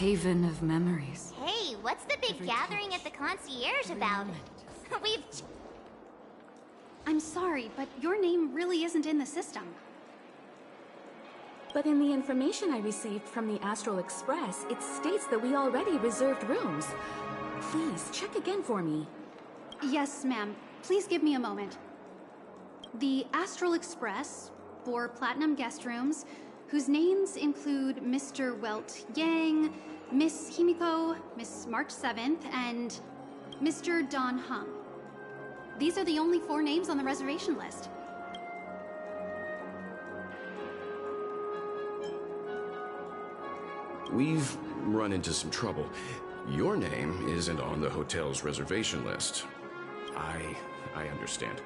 Haven of memories. Hey, what's the big gathering at the concierge about? We've... I'm sorry, but your name really isn't in the system. But in the information I received from the Astral Express, it states that we already reserved rooms. Please, check again for me. Yes, ma'am. Please give me a moment. The Astral Express, 4 platinum guest rooms, whose names include Mr. Welt Yang, Miss Himiko, Miss March 7th, and Mr. Don Hung. These are the only 4 names on the reservation list. We've run into some trouble. Your name isn't on the hotel's reservation list. I understand.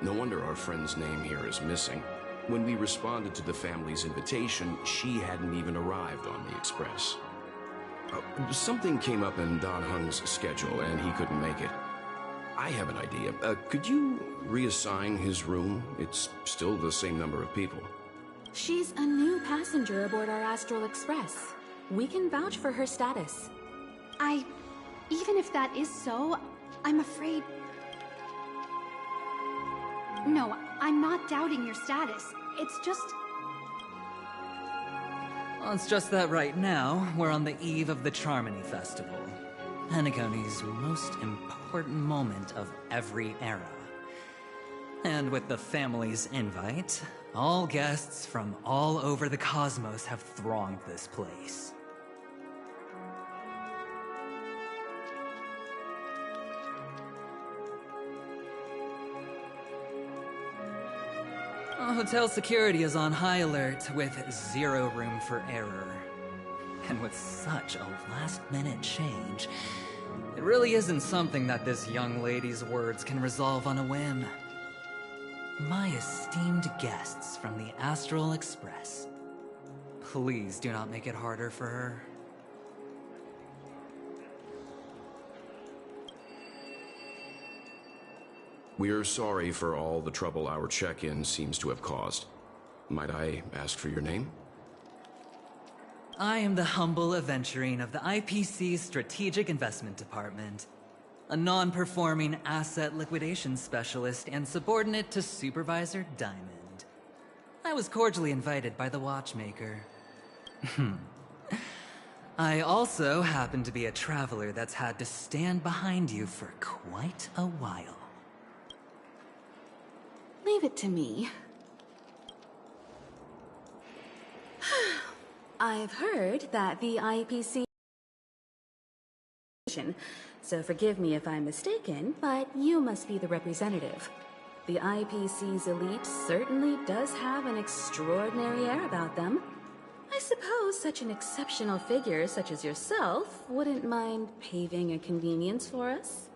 No wonder our friend's name here is missing. When we responded to the family's invitation, she hadn't even arrived on the express. Something came up in Don Hung's schedule, and he couldn't make it. I have an idea. Could you reassign his room? It's still the same number of people. She's a new passenger aboard our Astral Express. We can vouch for her status. Even if that is so, I'm afraid... No, I'm not doubting your status. It's just... Well, it's just that right now, we're on the eve of the Charmony Festival. Penacony's most important moment of every era. And with the family's invite, all guests from all over the cosmos have thronged this place. Hotel security is on high alert with 0 room for error. And with such a last-minute change, it really isn't something that this young lady's words can resolve on a whim. My esteemed guests from the Astral Express, please do not make it harder for her. We're sorry for all the trouble our check-in seems to have caused. Might I ask for your name? I am the humble aventurine of the IPC's Strategic Investment Department, a non-performing asset liquidation specialist and subordinate to Supervisor Diamond. I was cordially invited by the watchmaker. I also happen to be a traveler that's had to stand behind you for quite a while. Leave it to me. I've heard that the IPC... So forgive me if I'm mistaken, but you must be the representative. The IPC's elite certainly does have an extraordinary air about them. I suppose such an exceptional figure such as yourself wouldn't mind paving a convenience for us?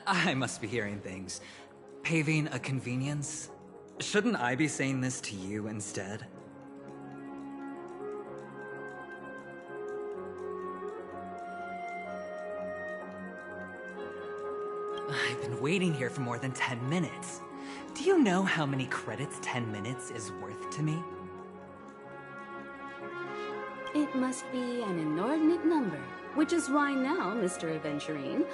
I must be hearing things. Paving a convenience? Shouldn't I be saying this to you instead? I've been waiting here for more than 10 minutes. Do you know how many credits 10 minutes is worth to me? It must be an inordinate number, which is why now, Mr. Aventurine,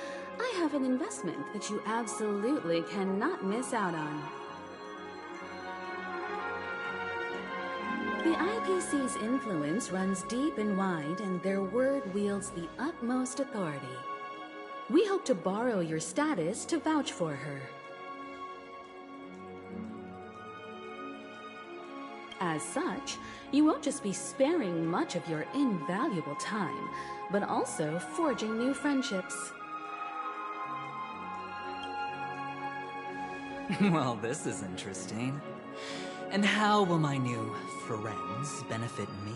I have an investment that you absolutely cannot miss out on. The IPC's influence runs deep and wide, and their word wields the utmost authority. We hope to borrow your status to vouch for her. As such, you won't just be sparing much of your invaluable time, but also forging new friendships. Well, this is interesting. And how will my new friends benefit me?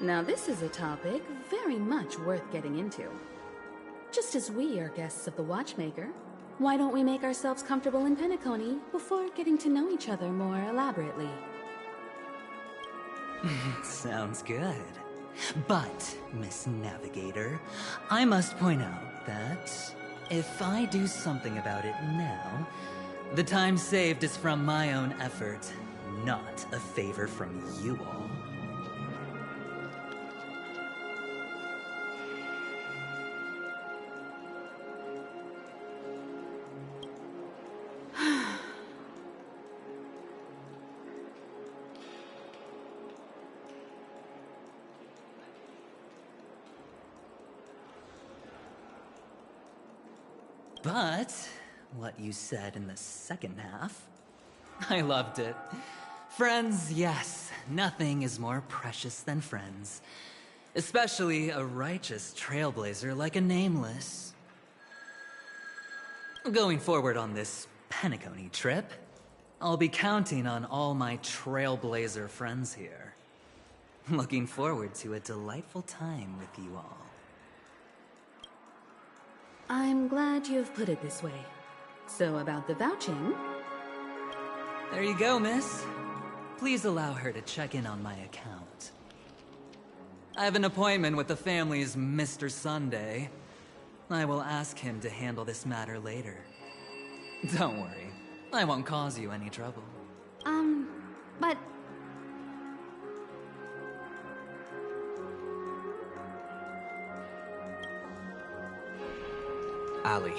Now this is a topic very much worth getting into. Just as we are guests of the Watchmaker, why don't we make ourselves comfortable in Penacony before getting to know each other more elaborately? Sounds good. But, Miss Navigator, I must point out that if I do something about it now, the time saved is from my own effort, not a favor from you all. But what you said in the second half, I loved it. Friends, yes, nothing is more precious than friends. Especially a righteous trailblazer like a Nameless. Going forward on this Penacony trip, I'll be counting on all my trailblazer friends here. Looking forward to a delightful time with you all. I'm glad you've put it this way. So about the vouching... There you go, miss. Please allow her to check in on my account. I have an appointment with the family's Mr. Sunday. I will ask him to handle this matter later. Don't worry, I won't cause you any trouble. But... Ali,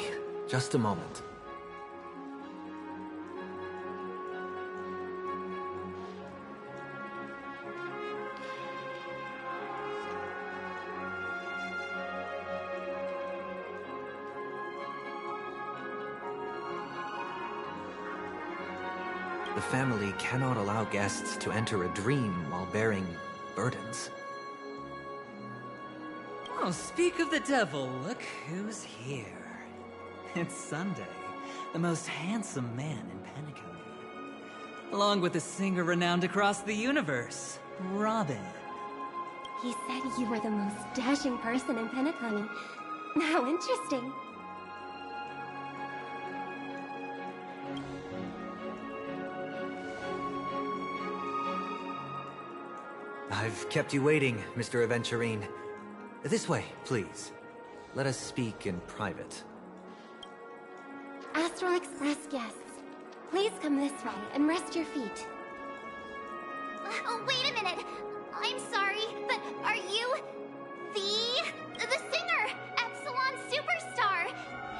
just a moment. The family cannot allow guests to enter a dream while bearing burdens. Oh, speak of the devil, look who's here. It's Sunday, the most handsome man in Penacony. Along with a singer renowned across the universe, Robin. He said you were the most dashing person in Penacony. How interesting. I've kept you waiting, Mr. Aventurine. This way, please. Let us speak in private. Astral Express guests, please come this way and rest your feet. Oh, wait a minute. I'm sorry, but are you the singer, Epsilon Superstar?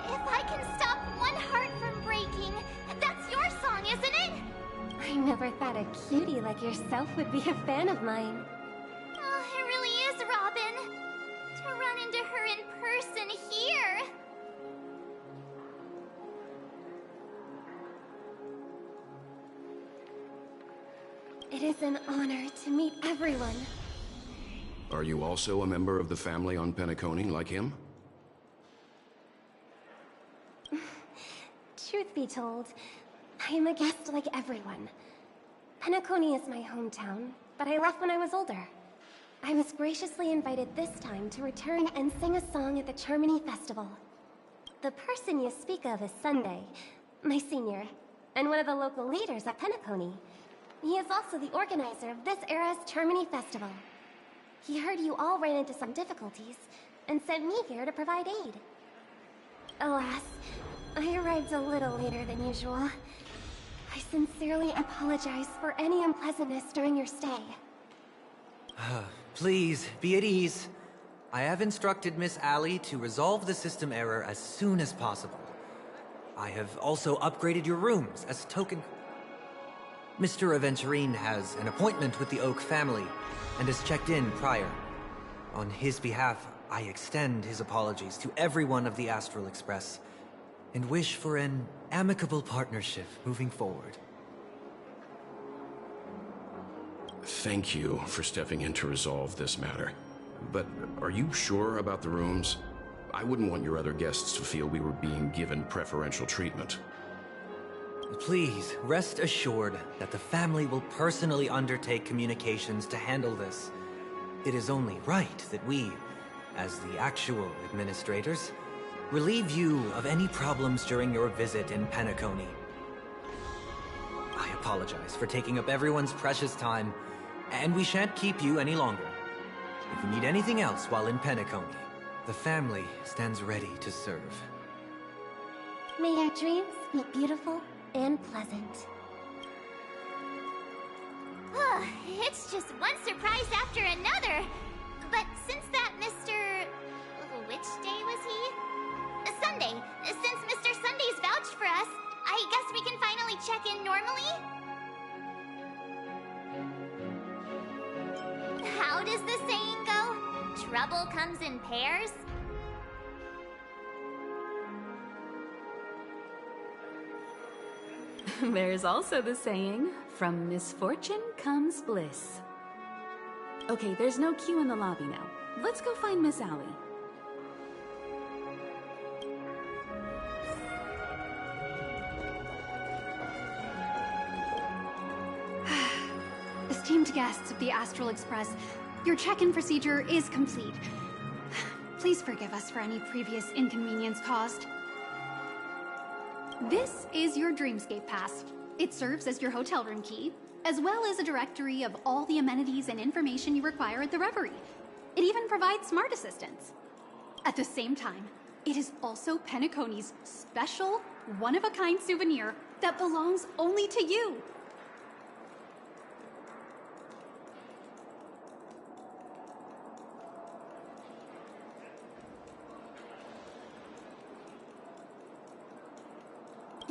If I can stop one heart from breaking, that's your song, isn't it? I never thought a cutie like yourself would be a fan of mine. Oh, it really is, Robin. To run into her in person here. It is an honor to meet everyone. Are you also a member of the family on Penacony like him? Truth be told, I am a guest like everyone. Penacony is my hometown, but I left when I was older. I was graciously invited this time to return and sing a song at the Charmony Festival. The person you speak of is Sunday, my senior, and one of the local leaders at Penacony. He is also the organizer of this era's Charmony Festival. He heard you all ran into some difficulties, and sent me here to provide aid. Alas, I arrived a little later than usual. I sincerely apologize for any unpleasantness during your stay. Please, be at ease. I have instructed Miss Ali to resolve the system error as soon as possible. I have also upgraded your rooms as token... Mr. Aventurine has an appointment with the Oak family and has checked in prior. On his behalf, I extend his apologies to everyone of the Astral Express and wish for an amicable partnership moving forward. Thank you for stepping in to resolve this matter. But are you sure about the rooms? I wouldn't want your other guests to feel we were being given preferential treatment. Please, rest assured that the family will personally undertake communications to handle this. It is only right that we, as the actual administrators, relieve you of any problems during your visit in Penacony. I apologize for taking up everyone's precious time, and we shan't keep you any longer. If you need anything else while in Penacony, the family stands ready to serve. May your dreams be beautiful and pleasant. It's just one surprise after another. But since that Mr... which day was he? Sunday. Since Mr. Sunday's vouched for us, I guess we can finally check in normally? How does the saying go? Trouble comes in pairs? There's also the saying, from misfortune comes bliss. Okay, there's no queue in the lobby now. Let's go find Miss Allie. Esteemed guests of the Astral Express, your check-in procedure is complete. Please forgive us for any previous inconvenience caused. This is your Dreamscape Pass. It serves as your hotel room key, as well as a directory of all the amenities and information you require at the Reverie. It even provides smart assistants. At the same time, it is also Penacony's special, one-of-a-kind souvenir that belongs only to you.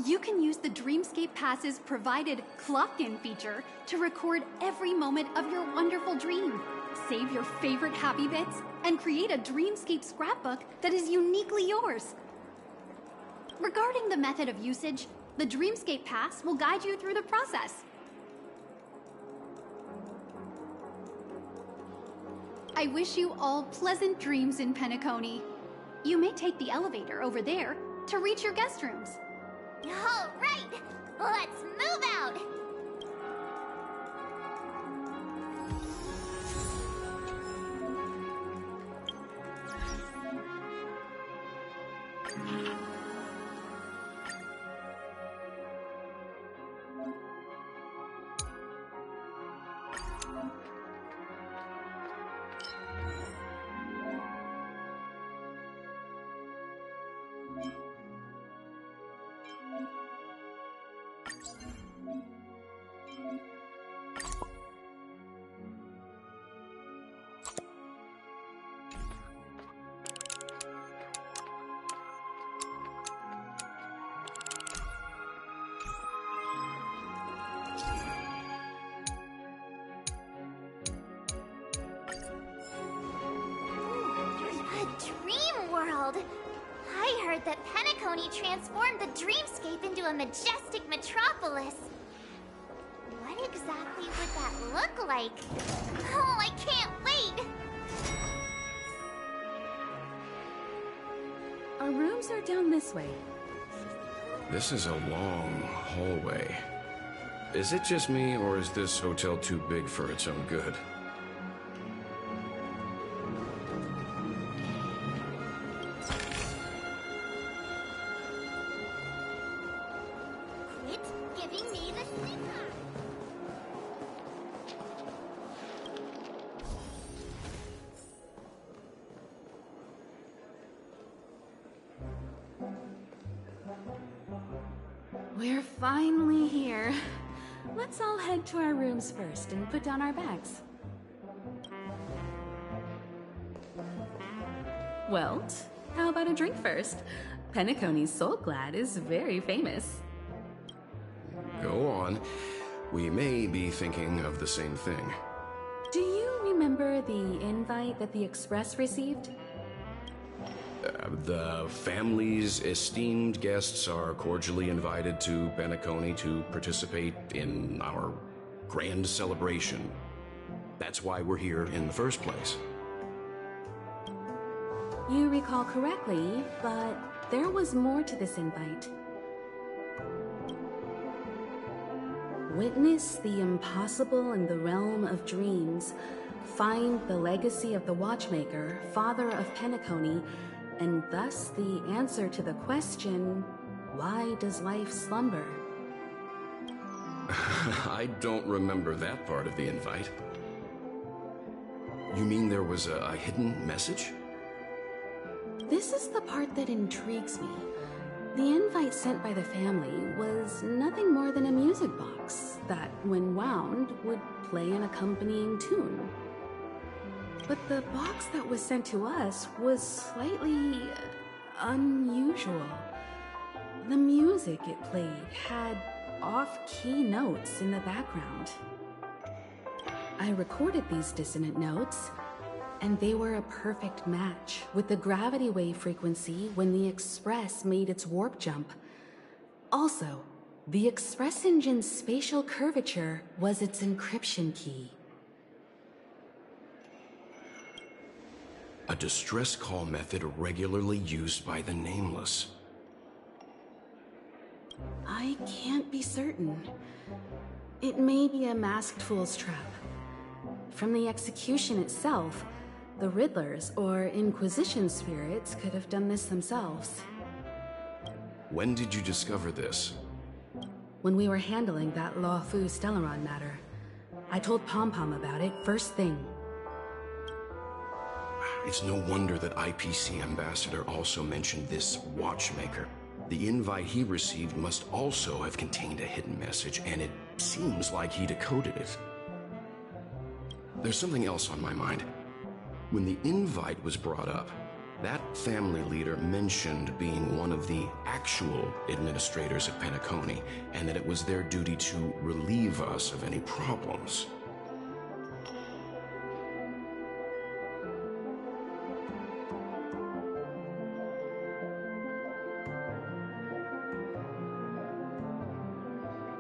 You can use the Dreamscape Pass's provided clock-in feature to record every moment of your wonderful dream, save your favorite happy bits, and create a Dreamscape scrapbook that is uniquely yours. Regarding the method of usage, the Dreamscape Pass will guide you through the process. I wish you all pleasant dreams in Penacony. You may take the elevator over there to reach your guest rooms. All right, let's move out. Dream world! I heard that Penacony transformed the dreamscape into a majestic metropolis. What exactly would that look like? Oh, I can't wait! Our rooms are down this way. This is a long hallway. Is it just me, or is this hotel too big for its own good? Quit giving me the sticker! We're finally here. Let's all head to our rooms first and put down our bags. Well, how about a drink first? Penacony's Soul Glad is very famous. Go on. We may be thinking of the same thing. Do you remember the invite that the Express received? The family's esteemed guests are cordially invited to Penacony to participate in our grand celebration. That's why we're here in the first place. You recall correctly, but there was more to this invite. Witness the impossible in the realm of dreams. Find the legacy of the Watchmaker, father of Penacony, and thus the answer to the question, why does life slumber? I don't remember that part of the invite. You mean there was a hidden message? This is the part that intrigues me. The invite sent by the family was nothing more than a music box that, when wound, would play an accompanying tune. But the box that was sent to us was slightly unusual. The music it played had off-key notes in the background. I recorded these dissonant notes, and they were a perfect match with the gravity wave frequency when the Express made its warp jump. Also, the Express engine's spatial curvature was its encryption key. A distress call method regularly used by the Nameless. I can't be certain. It may be a masked fool's trap. From the execution itself, the Riddlers or Inquisition spirits could have done this themselves. When did you discover this? When we were handling that Law Fu Stellaron matter. I told Pom Pom about it first thing. It's no wonder that IPC Ambassador also mentioned this Watchmaker. The invite he received must also have contained a hidden message, and it seems like he decoded it. There's something else on my mind. When the invite was brought up, that family leader mentioned being one of the actual administrators at Penacony, and that it was their duty to relieve us of any problems.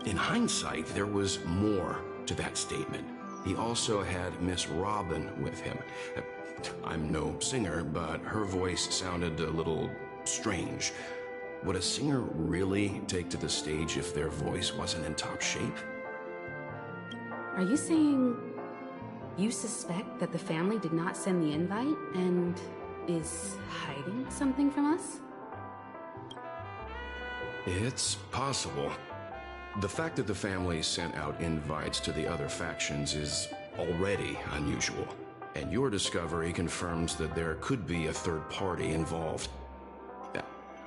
In hindsight, there was more to that statement. He also had Miss Robin with him. I'm no singer, but her voice sounded a little strange. Would a singer really take to the stage if their voice wasn't in top shape? Are you saying you suspect that the family did not send the invite and is hiding something from us? It's possible. The fact that the family sent out invites to the other factions is already unusual, and your discovery confirms that there could be a third party involved.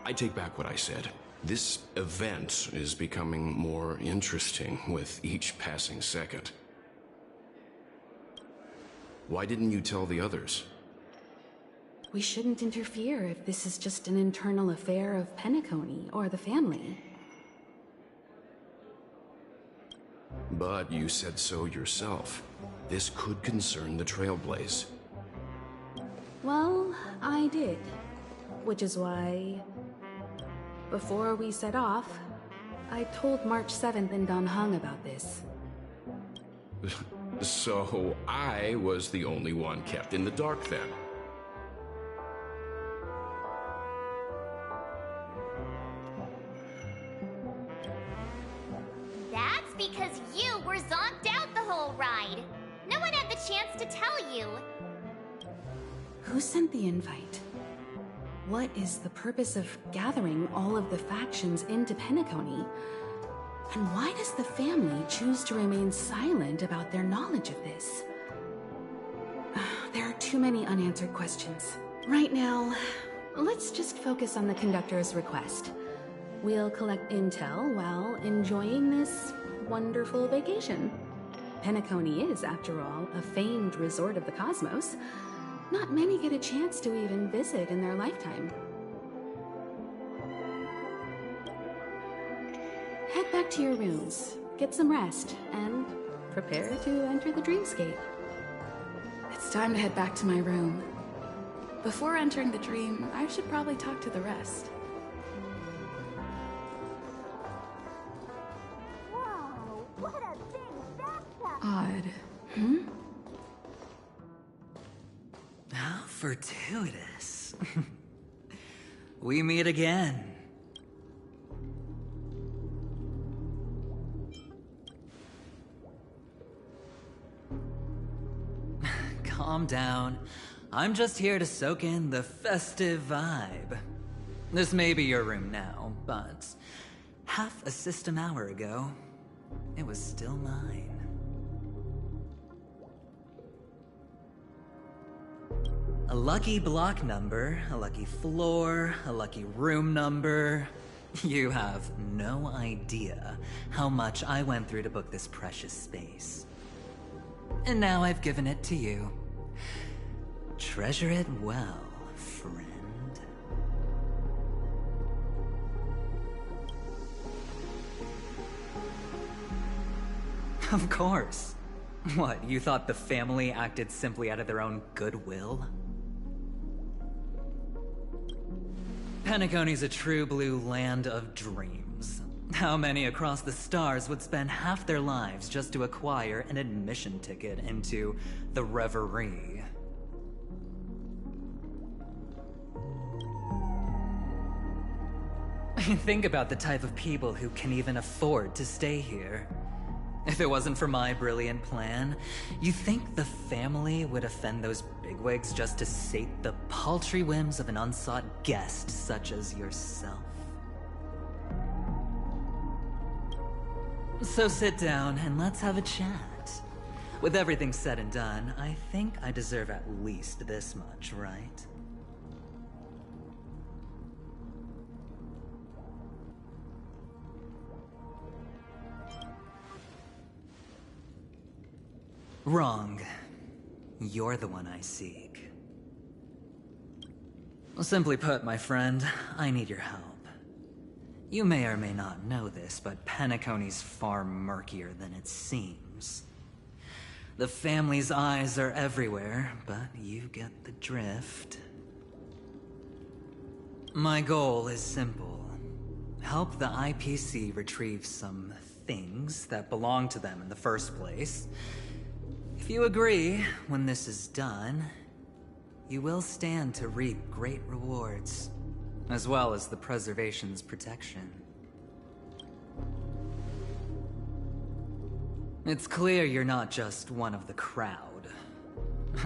I take back what I said. This event is becoming more interesting with each passing second. Why didn't you tell the others? We shouldn't interfere if this is just an internal affair of Penacony or the family. But you said so yourself. This could concern the Trailblaze. Well, I did. Which is why, before we set off, I told March 7th in Dan Heng about this. So I was the only one kept in the dark then. That's because you were zonked out the whole ride. No one had the chance to tell you. Who sent the invite? What is the purpose of gathering all of the factions into Penacony? And why does the family choose to remain silent about their knowledge of this? There are too many unanswered questions. Right now, let's just focus on the conductor's request. We'll collect intel while enjoying this wonderful vacation. Penacony is, after all, a famed resort of the cosmos. Not many get a chance to even visit in their lifetime. Head back to your rooms. get some rest, and prepare to enter the dreamscape. It's time to head back to my room. Before entering the dream, I should probably talk to the rest. Whoa, what a big bathtub! Odd. How fortuitous. We meet again. Calm down. I'm just here to soak in the festive vibe. This may be your room now, but half a system hour ago, it was still mine. A lucky block number, a lucky floor, a lucky room number. You have no idea how much I went through to book this precious space. And now I've given it to you. Treasure it well, friend. Of course. What, you thought the family acted simply out of their own goodwill? Penacony's a true blue land of dreams. How many across the stars would spend half their lives just to acquire an admission ticket into the Reverie? Think about the type of people who can even afford to stay here. If it wasn't for my brilliant plan, you think the family would offend those bigwigs just to sate the paltry whims of an unsought guest such as yourself? So sit down and let's have a chat. With everything said and done, I think I deserve at least this much, right? Wrong. You're the one I seek. Simply put, my friend, I need your help. You may or may not know this, but Penacony's far murkier than it seems. The family's eyes are everywhere, but you get the drift. My goal is simple. Help the IPC retrieve some things that belong to them in the first place. If you agree, when this is done, you will stand to reap great rewards, as well as the preservation's protection. It's clear you're not just one of the crowd.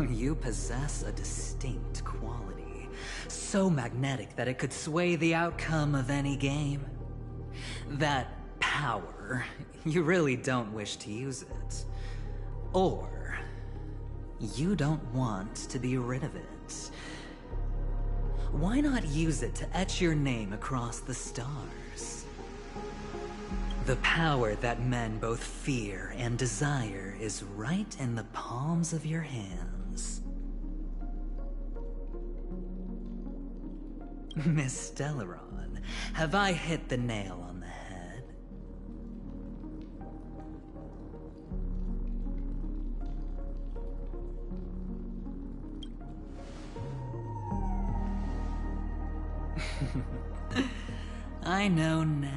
You possess a distinct quality, so magnetic that it could sway the outcome of any game. That power, you really don't wish to use it. Or you don't want to be rid of it. Why not use it to etch your name across the stars? The power that men both fear and desire is right in the palms of your hands. Miss Stellaron, have I hit the nail on the head? I know now.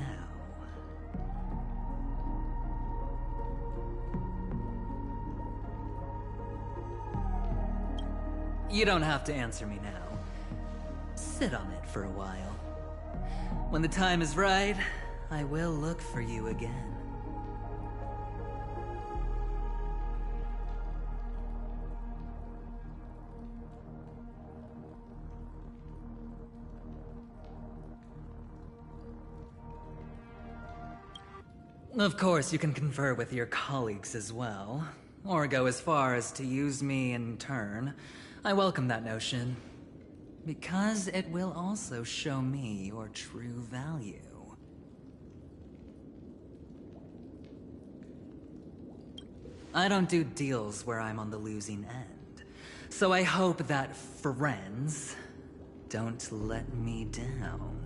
You don't have to answer me now. Sit on it for a while. When the time is right, I will look for you again. Of course, you can confer with your colleagues as well, or go as far as to use me in turn. I welcome that notion, because it will also show me your true value. I don't do deals where I'm on the losing end, so I hope that friends don't let me down.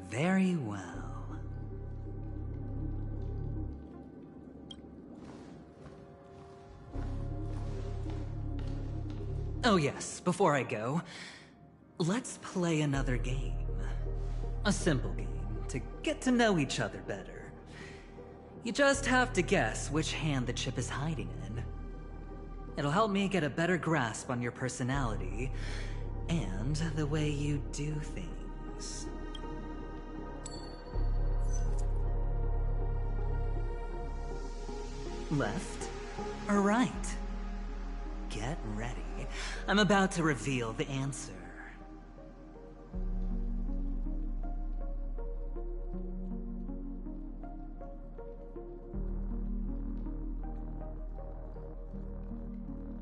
Very well. Oh yes, before I go, let's play another game. A simple game to get to know each other better. You just have to guess which hand the chip is hiding in. It'll help me get a better grasp on your personality and the way you do things. Left or right? Get ready. I'm about to reveal the answer.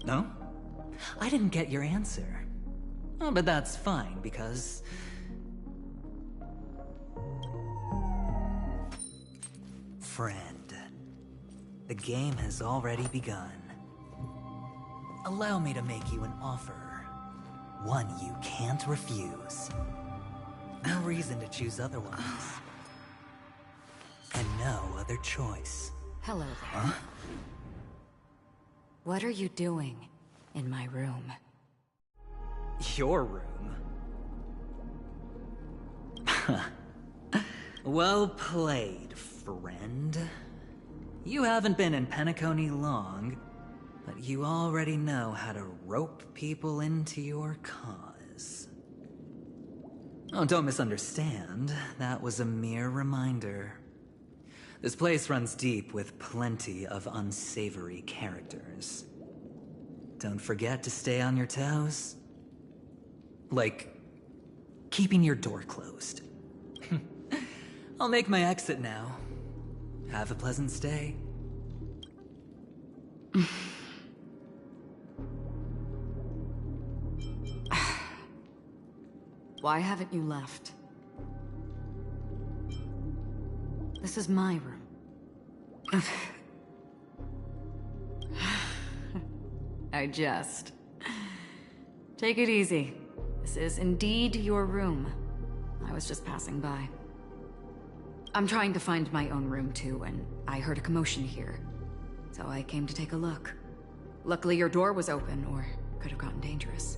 No? I didn't get your answer. Oh, but that's fine, because... Friend, the game has already begun. Allow me to make you an offer. One you can't refuse. No reason to choose otherwise. And no other choice. Hello there. Huh? What are you doing in my room? Your room? Well played, friend. You haven't been in Penacony long, but you already know how to rope people into your cause. Oh, don't misunderstand. That was a mere reminder. This place runs deep with plenty of unsavory characters. Don't forget to stay on your toes. Like, keeping your door closed. I'll make my exit now. Have a pleasant stay. Why haven't you left? This is my room. I jest. Take it easy. This is indeed your room. I was just passing by. I'm trying to find my own room too, and I heard a commotion here. So I came to take a look. Luckily your door was open, or it could have gotten dangerous.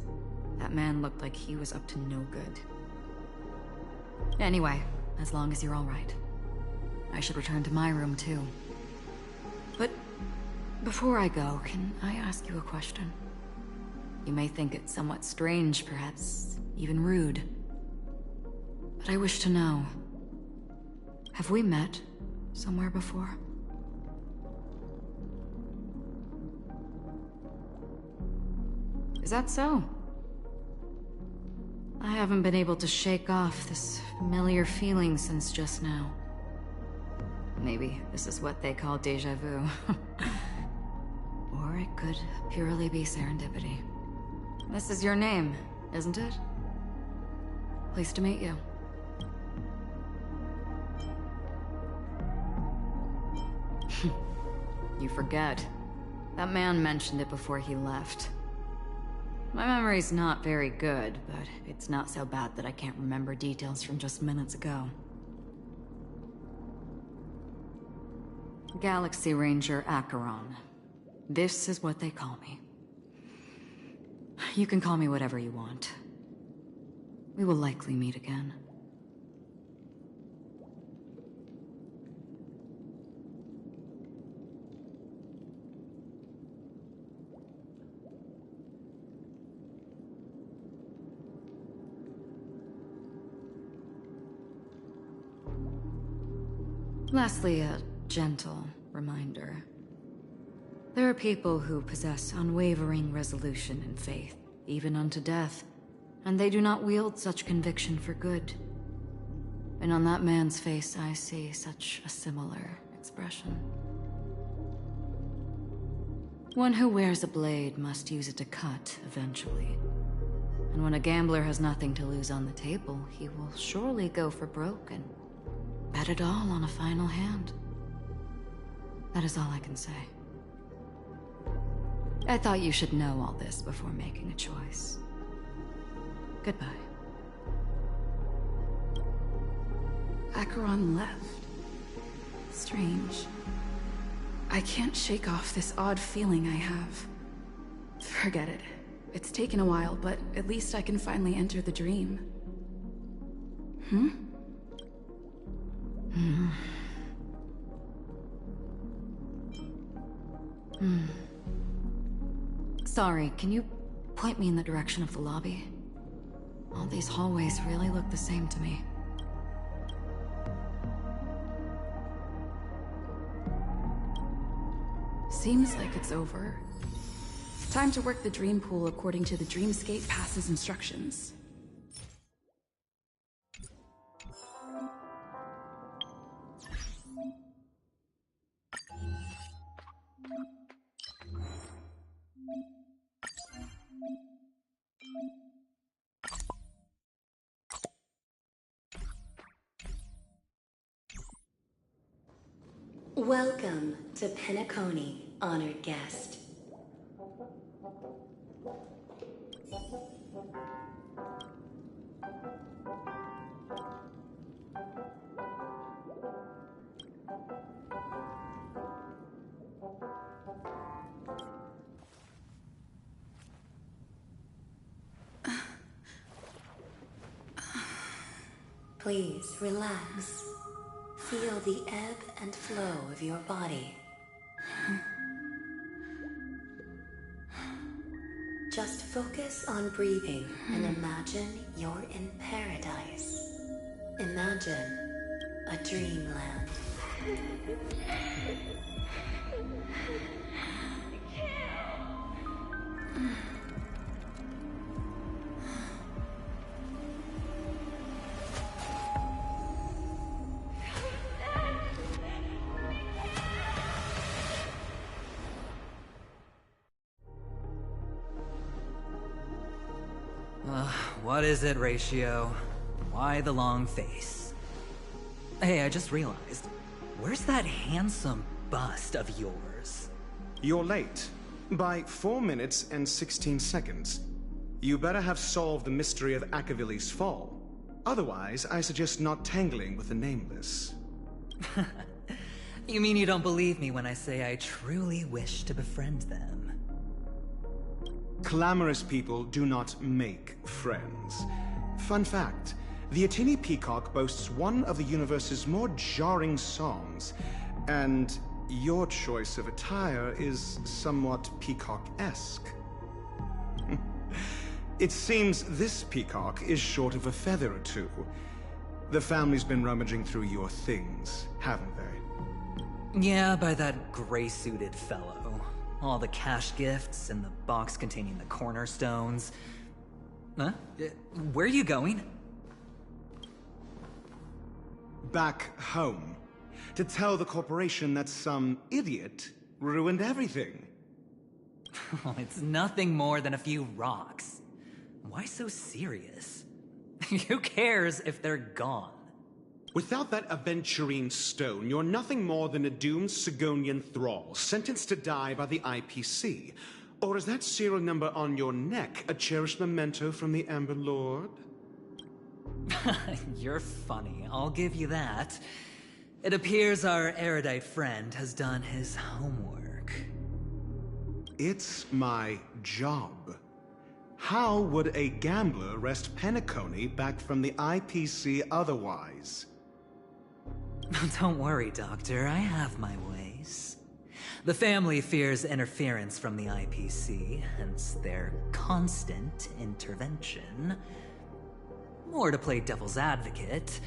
That man looked like he was up to no good. Anyway, as long as you're all right. I should return to my room too. But before I go, can I ask you a question? You may think it somewhat strange, perhaps even rude. But I wish to know, have we met somewhere before? Is that so? I haven't been able to shake off this familiar feeling since just now. Maybe this is what they call déjà vu. Or it could purely be serendipity. This is your name, isn't it? Pleased to meet you. You forget. That man mentioned it before he left. My memory's not very good, but it's not so bad that I can't remember details from just minutes ago. Galaxy Ranger Acheron. This is what they call me. You can call me whatever you want. We will likely meet again. Lastly, a gentle reminder. There are people who possess unwavering resolution and faith, even unto death, and they do not wield such conviction for good. And on that man's face I see such a similar expression. One who wears a blade must use it to cut eventually. And when a gambler has nothing to lose on the table, he will surely go for broke and bet it all on a final hand. That is all I can say. I thought you should know all this before making a choice. Goodbye. Acheron left. Strange. I can't shake off this odd feeling I have. Forget it. It's taken a while, but at least I can finally enter the dream. Sorry, can you point me in the direction of the lobby? All these hallways really look the same to me. Seems like it's over. Time to work the dream pool according to the Dreamscape Pass's instructions. Welcome to Penacony, honored guest. Please relax. Feel the ebb and flow of your body. Just focus on breathing and imagine you're in paradise. Imagine a dreamland. What is it, Ratio? Why the long face? Hey, I just realized, where's that handsome bust of yours? You're late. By 4 minutes and 16 seconds. You better have solved the mystery of Akavili's fall. Otherwise, I suggest not tangling with the Nameless. You mean you don't believe me when I say I truly wish to befriend them? Clamorous people do not make friends. Fun fact, the Atini Peacock boasts one of the universe's more jarring songs, and your choice of attire is somewhat peacock-esque. It seems this peacock is short of a feather or two. The family's been rummaging through your things, haven't they? Yeah, by that gray-suited fellow. All the cash gifts and the box containing the cornerstones. Huh? Where are you going? Back home. To tell the corporation that some idiot ruined everything. Oh, it's nothing more than a few rocks. Why so serious? Who cares if they're gone? Without that aventurine stone, you're nothing more than a doomed Sigonian thrall, sentenced to die by the IPC. Or is that serial number on your neck a cherished memento from the Amber Lord? You're funny, I'll give you that. It appears our erudite friend has done his homework. It's my job. How would a gambler wrest Penacony back from the IPC otherwise? Don't worry, Doctor, I have my ways. The family fears interference from the IPC, hence their constant intervention. Or to play devil's advocate,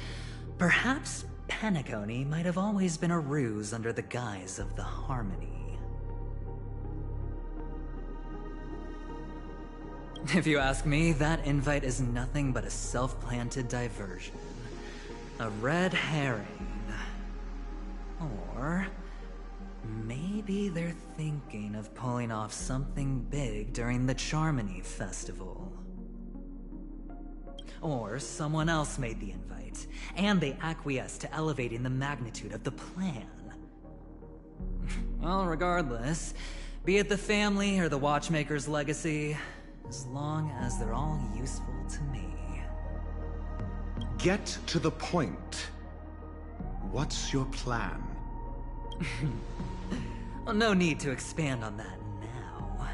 perhaps Penacony might have always been a ruse under the guise of the Harmony. If you ask me, that invite is nothing but a self-planted diversion. A red herring. Or maybe they're thinking of pulling off something big during the Charmony Festival. Or someone else made the invite, and they acquiesced to elevating the magnitude of the plan. Well, regardless, be it the family or the Watchmaker's legacy, as long as they're all useful to me. Get to the point. What's your plan? Well, no need to expand on that now.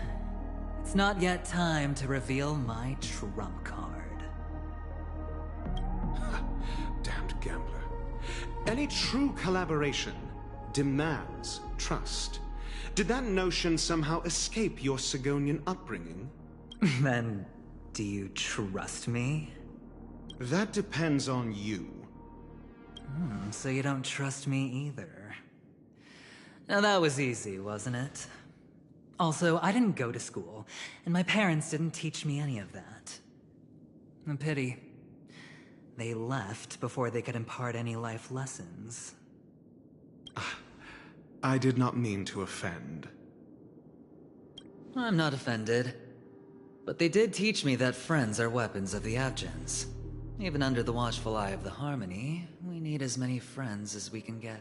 It's not yet time to reveal my trump card. Damned gambler. Any true collaboration demands trust. Did that notion somehow escape your Sigonian upbringing? Then, do you trust me? That depends on you. So you don't trust me either. Now that was easy, wasn't it? Also, I didn't go to school, and my parents didn't teach me any of that. A pity. They left before they could impart any life lessons. I did not mean to offend. I'm not offended. But they did teach me that friends are weapons of the Abgens. Even under the watchful eye of the Harmony, we need as many friends as we can get.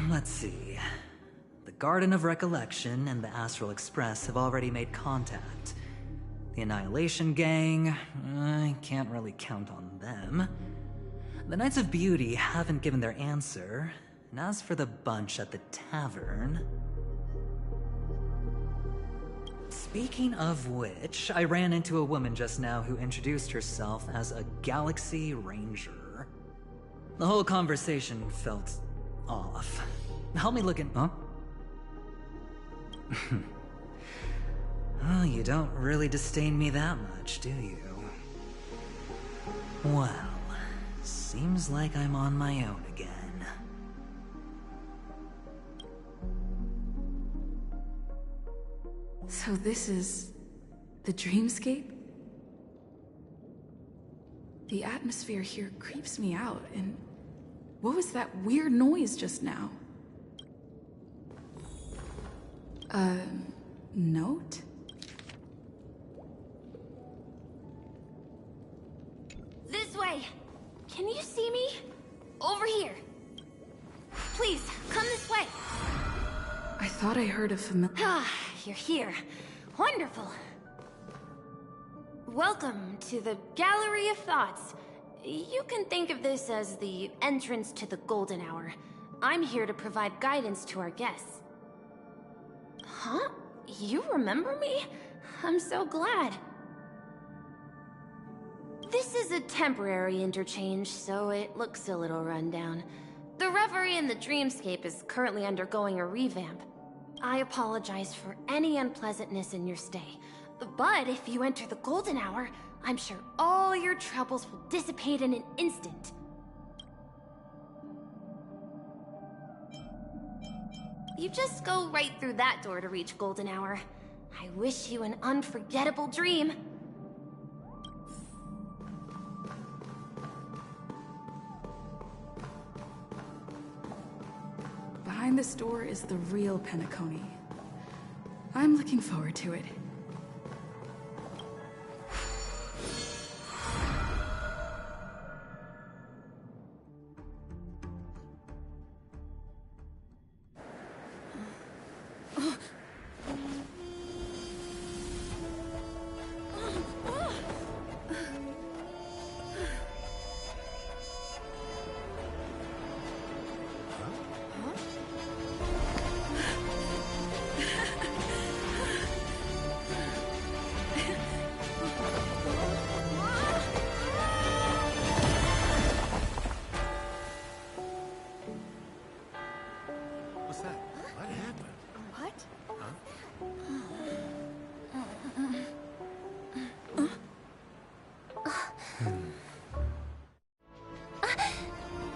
Let's see. The Garden of Recollection and the Astral Express have already made contact. The Annihilation Gang, I can't really count on them. The Knights of Beauty haven't given their answer, and as for the bunch at the tavern... Speaking of which, I ran into a woman just now who introduced herself as a Galaxy Ranger. The whole conversation felt off. Help me look in... Huh? Oh, you don't really disdain me that much, do you? Well, seems like I'm on my own again. So this is the dreamscape? The atmosphere here creeps me out, and what was that weird noise just now? A note? This way! Can you see me? Over here! Please, come this way! I thought I heard a familiar... Ah, you're here. Wonderful. Welcome to the Gallery of Thoughts. You can think of this as the entrance to the Golden Hour. I'm here to provide guidance to our guests. Huh? You remember me? I'm so glad. This is a temporary interchange, so it looks a little rundown. The Reverie in the Dreamscape is currently undergoing a revamp. I apologize for any unpleasantness in your stay, but if you enter the Golden Hour, I'm sure all your troubles will dissipate in an instant. You just go right through that door to reach Golden Hour. I wish you an unforgettable dream. Behind this door is the real Penacony. I'm looking forward to it.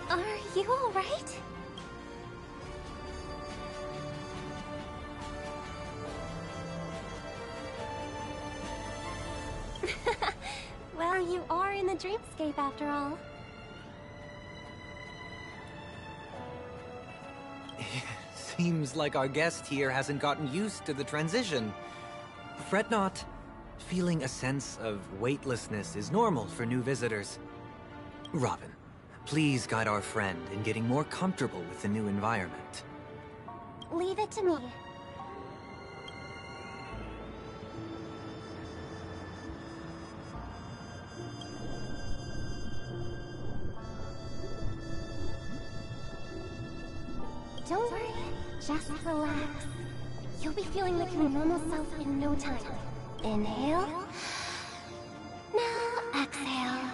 Are you all right? Well, you are in the dreamscape after all. Seems like our guest here hasn't gotten used to the transition. Fret not. Feeling a sense of weightlessness is normal for new visitors. Robin, please guide our friend in getting more comfortable with the new environment. Leave it to me. Don't worry, just relax. You'll be feeling like your normal self in no time. Inhale. Now exhale.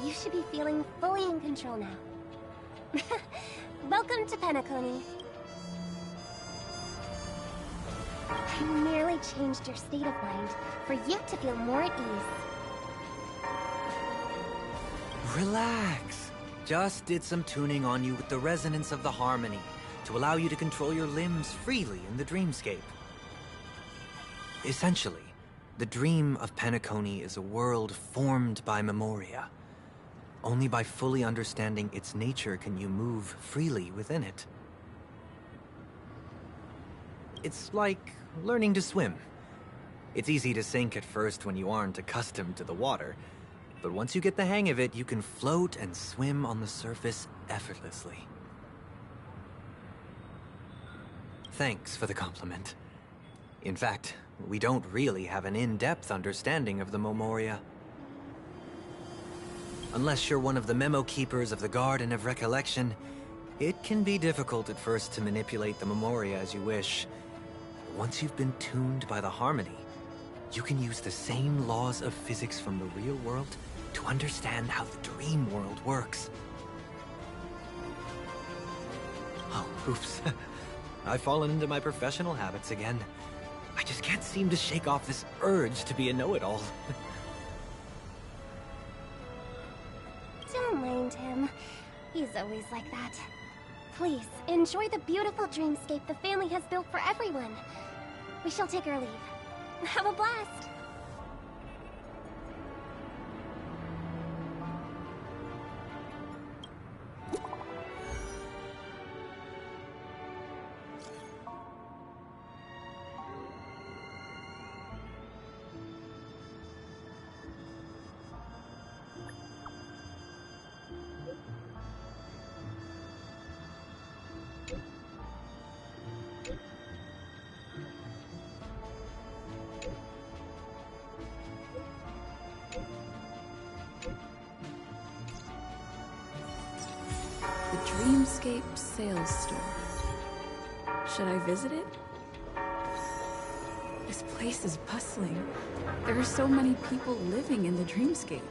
You should be feeling fully in control now. Welcome to Penacony. I merely changed your state of mind for you to feel more at ease. Relax. Just did some tuning on you with the resonance of the harmony to allow you to control your limbs freely in the dreamscape. Essentially, the dream of Penacony is a world formed by Memoria. Only by fully understanding its nature can you move freely within it. It's like learning to swim. It's easy to sink at first when you aren't accustomed to the water, but once you get the hang of it, you can float and swim on the surface effortlessly. Thanks for the compliment. In fact, we don't really have an in-depth understanding of the Memoria. Unless you're one of the memo keepers of the Garden of Recollection, it can be difficult at first to manipulate the Memoria as you wish. Once you've been tuned by the harmony, you can use the same laws of physics from the real world to understand how the dream world works. Oh, oops. I've fallen into my professional habits again. I just can't seem to shake off this urge to be a know-it-all. Don't mind him. He's always like that. Please, enjoy the beautiful dreamscape the family has built for everyone. We shall take our leave. Have a blast! Dreamscape Sales Store. Should I visit it? This place is bustling. There are so many people living in the dreamscape.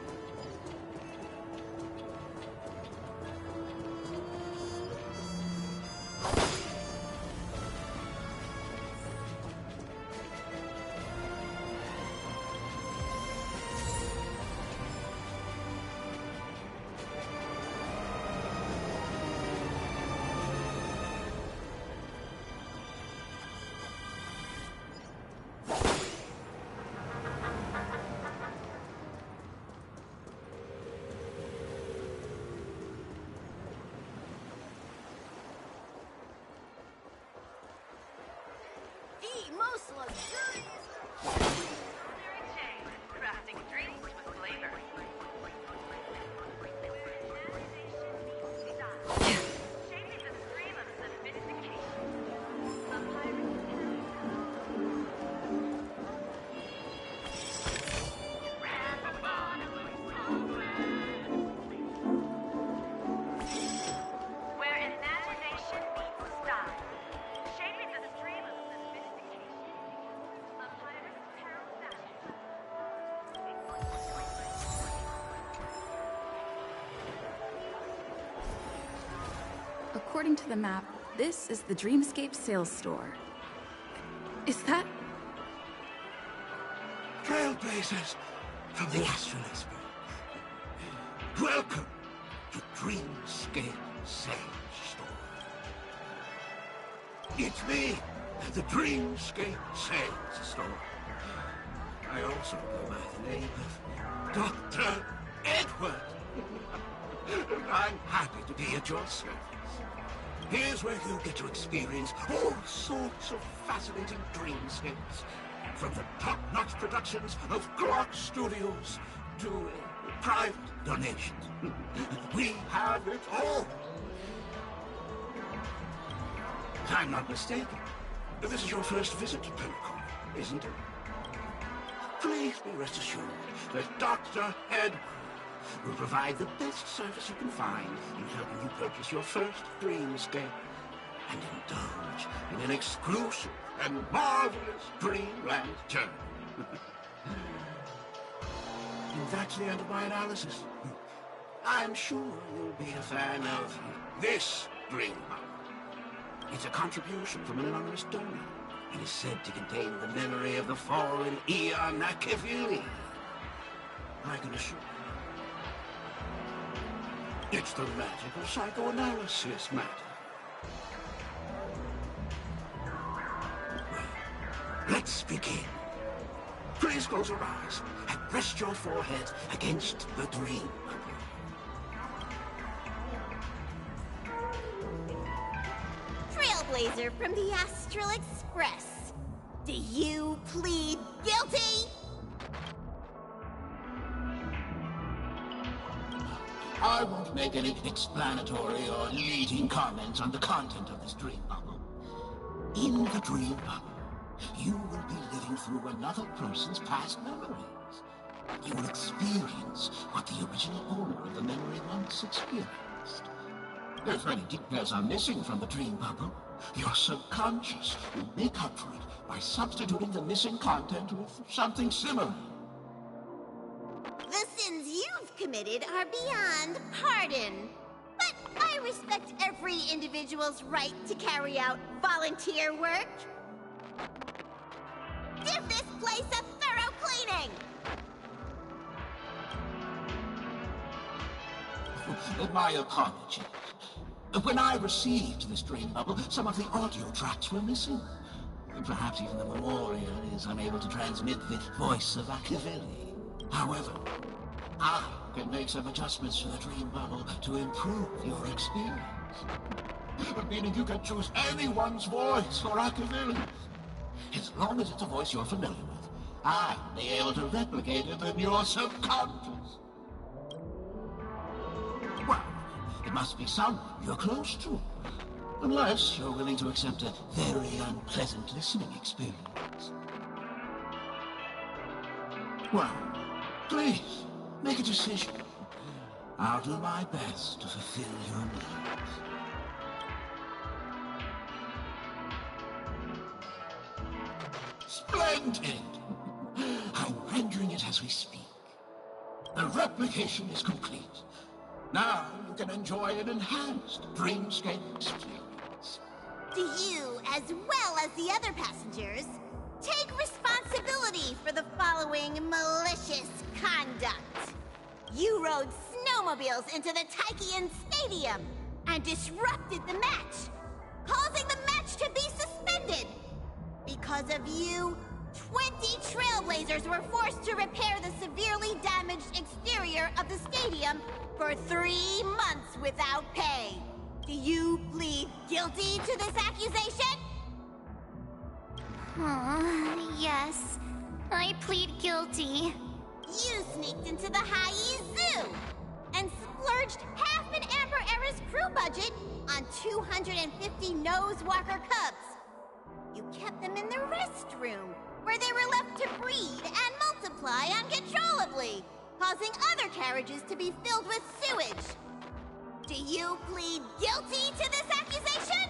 Most luxurious crafting dreams with flavor. Shaping the stream of sophistication. Where imagination meets style. Shaping the stream of sophistication. According to the map, this is the Dreamscape Sales Store. Is that... Trailblazers from the Astral Expert. Welcome to Dreamscape Sales Store. It's me, the Dreamscape Sales Store. I also go by the name of Dr. Edward. I'm happy to be at your service. Here's where you get to experience all sorts of fascinating dreamscapes. From the top-notch productions of Glock Studios to private donations. We have it all. If I'm not mistaken, This is your first visit to Penacon, isn't it? Please be rest assured that Dr. Edward will provide the best service you can find in helping you purchase your first dreamscape and indulge in an exclusive and marvelous dreamland journey. And that's the end of my analysis. I'm sure you'll be a fan of this dream bubble. It's a contribution from an anonymous donor and is said to contain the memory of the fallen Eon Nakivili. I can assure you, it's the magical psychoanalysis matter. Well, let's begin. Please close your eyes and rest your forehead against the dream bubble. Trailblazer from the Astral Express. Do you plead guilty? I won't make any explanatory or leading comments on the content of this dream bubble. In the dream bubble, you will be living through another person's past memories. You will experience what the original owner of the memory once experienced. If any details are missing from the dream bubble, your subconscious will make up for it by substituting the missing content with something similar. The sins you've committed are beyond pardon. But I respect every individual's right to carry out volunteer work. Give this place a thorough cleaning! My apologies. When I received this dream bubble, some of the audio tracks were missing. Perhaps even the memorial is unable to transmit the voice of Akivili. However, I can make some adjustments to the dream bubble to improve your experience. Meaning you can choose anyone's voice for Akivili. As long as it's a voice you're familiar with, I'll be able to replicate it in your subconscious. Well, it must be someone you're close to. Unless you're willing to accept a very unpleasant listening experience. Well, please, make a decision. I'll do my best to fulfill your needs. Splendid! I'm rendering it as we speak. The replication is complete. Now you can enjoy an enhanced dreamscape experience. Do you, as well as the other passengers, take responsibility for the following malicious conduct? You rode snowmobiles into the Taikian Stadium and disrupted the match, causing the match to be suspended. Because of you, 20 Trailblazers were forced to repair the severely damaged exterior of the stadium for 3 months without pay. Do you plead guilty to this accusation? Yes. I plead guilty. You sneaked into the High Zoo and splurged half an Amber Era's crew budget on 250 Nosewalker cubs. You kept them in the restroom, where they were left to breed and multiply uncontrollably, causing other carriages to be filled with sewage. Do you plead guilty to this accusation?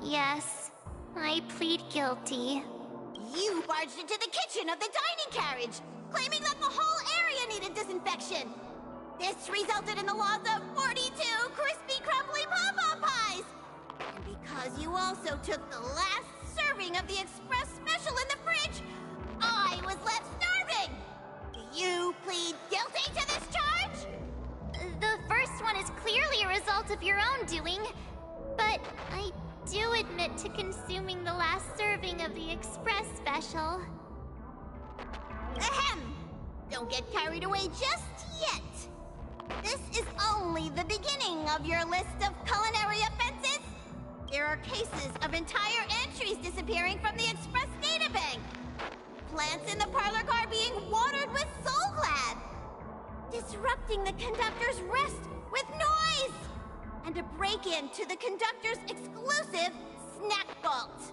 Yes. I plead guilty. You barged into the kitchen of the dining carriage, claiming that the whole area needed disinfection. This resulted in the loss of 42 crispy, crumbly pom-pom pies. And because you also took the last serving of the express special in the fridge, I was left starving. Do you plead guilty to this charge? The first one is clearly a result of your own doing, but I do admit to consuming the last serving of the express special. Ahem! Don't get carried away just yet. This is only the beginning of your list of culinary offenses. There are cases of entire entries disappearing from the express databank. Plants in the parlor car being watered with Soul Glad. Disrupting the conductor's rest with noise. And a break-in to the conductor's exclusive snack vault.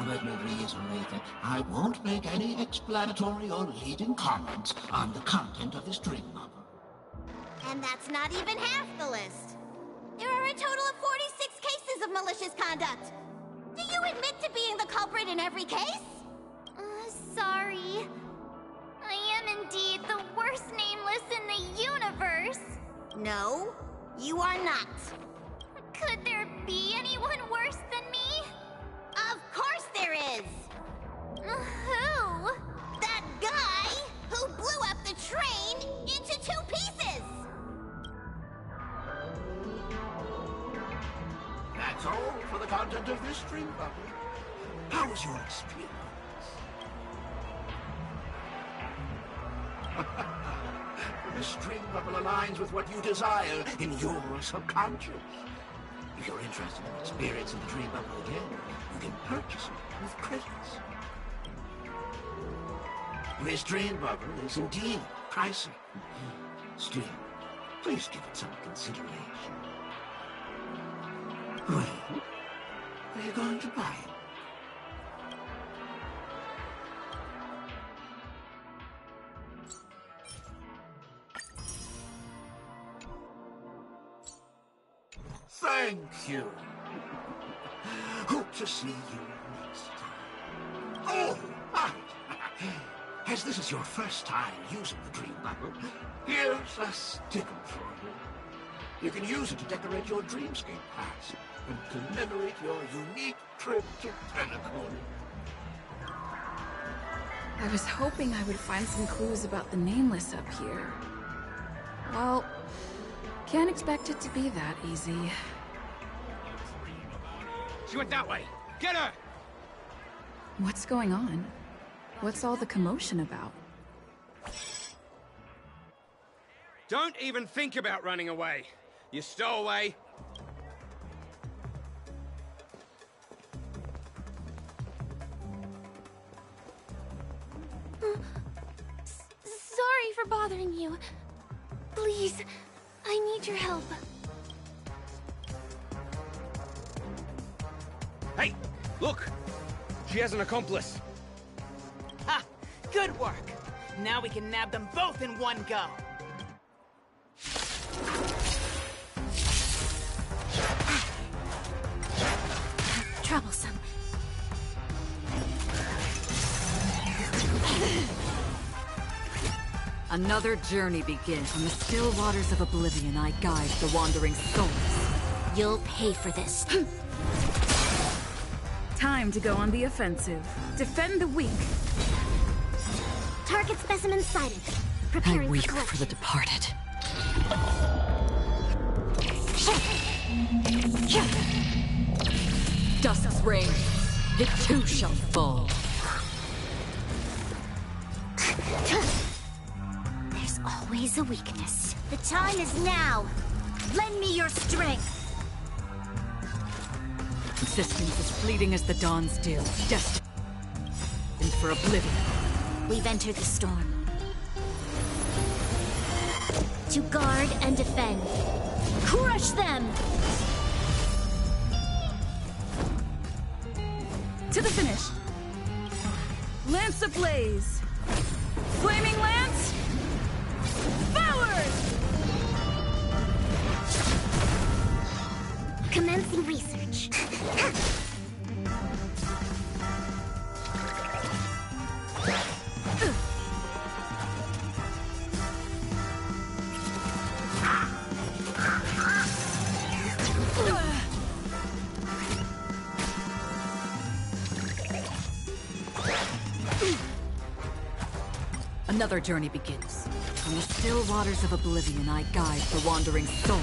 Let me reiterate that I won't make any explanatory or leading comments on the content of this dream bubble. And that's not even half the list. There are a total of 46 cases of malicious conduct. Do you admit to being the culprit in every case? Sorry. I am indeed the worst nameless in the universe. No, you are not. Could there be anyone worse than me? Of course there is! Who? That guy who blew up the train into 2 pieces! That's all for the content of this dream bubble. How was your experience? This dream bubble aligns with what you desire in your subconscious. If you're interested in experiencing the dream bubble again, you can purchase it with credits. This dream bubble is indeed pricey. Still, please give it some consideration. Well, are you going to buy it? Thank you. Hope to see you next time. Oh, right. As this is your first time using the dream bubble, here's a sticker for you. You can use it to decorate your dreamscape pass and commemorate your unique trip to Penacony. I was hoping I would find some clues about the Nameless up here. Well, can't expect it to be that easy. She went that way. Get her! What's going on? What's all the commotion about? Don't even think about running away. You stowaway. Sorry for bothering you. Please, I need your help. Hey, look! She has an accomplice. Ha! Good work! Now we can nab them both in one go. Troublesome. Another journey begins. On the still waters of oblivion, I guide the wandering souls. You'll pay for this. Time to go on the offensive. Defend the weak. Target specimen sighted. I Preparing weep for for collection. the departed. Dusk's reign. It too shall fall. There's always a weakness. The time is now. Lend me your strength. Existence is fleeting as the dawn's dew. Destined for oblivion. We've entered the storm. To guard and defend. Crush them! To the finish. Lance ablaze. Flaming lance. Forward! Commencing research. Another journey begins. On the still waters of oblivion, I guide the wandering souls.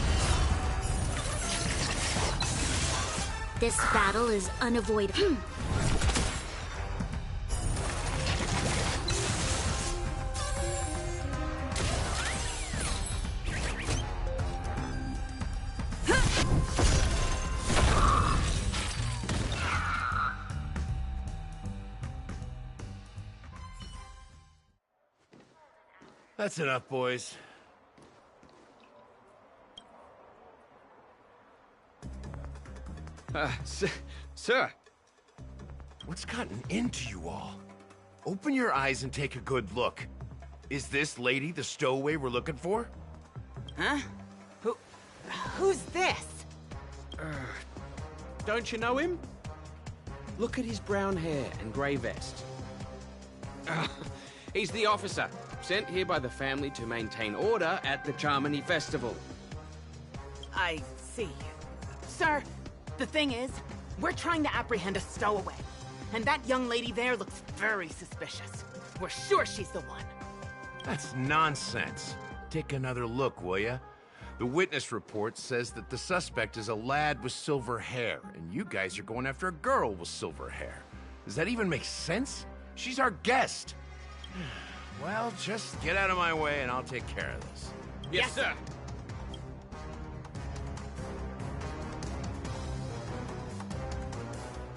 This battle is unavoidable. That's enough, boys. Sir. What's gotten into you all? Open your eyes and take a good look. Is this lady the stowaway we're looking for? Huh? Who's this? Don't you know him? Look at his brown hair and grey vest. He's the officer, sent here by the family to maintain order at the Charmony Festival. I see. Sir, the thing is, we're trying to apprehend a stowaway. And that young lady there looks very suspicious. We're sure she's the one. That's nonsense. Take another look, will ya? The witness report says that the suspect is a lad with silver hair, and you guys are going after a girl with silver hair. Does that even make sense? She's our guest. Well, just get out of my way and I'll take care of this. Yes, sir.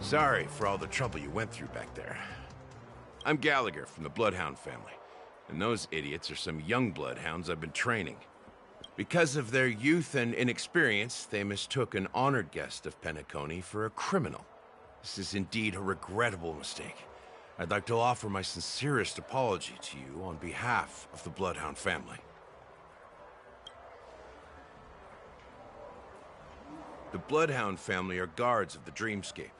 Sorry for all the trouble you went through back there. I'm Gallagher from the Bloodhound family, and those idiots are some young Bloodhounds I've been training. Because of their youth and inexperience, they mistook an honored guest of Penacony for a criminal. This is indeed a regrettable mistake. I'd like to offer my sincerest apology to you on behalf of the Bloodhound family. The Bloodhound family are guards of the Dreamscape.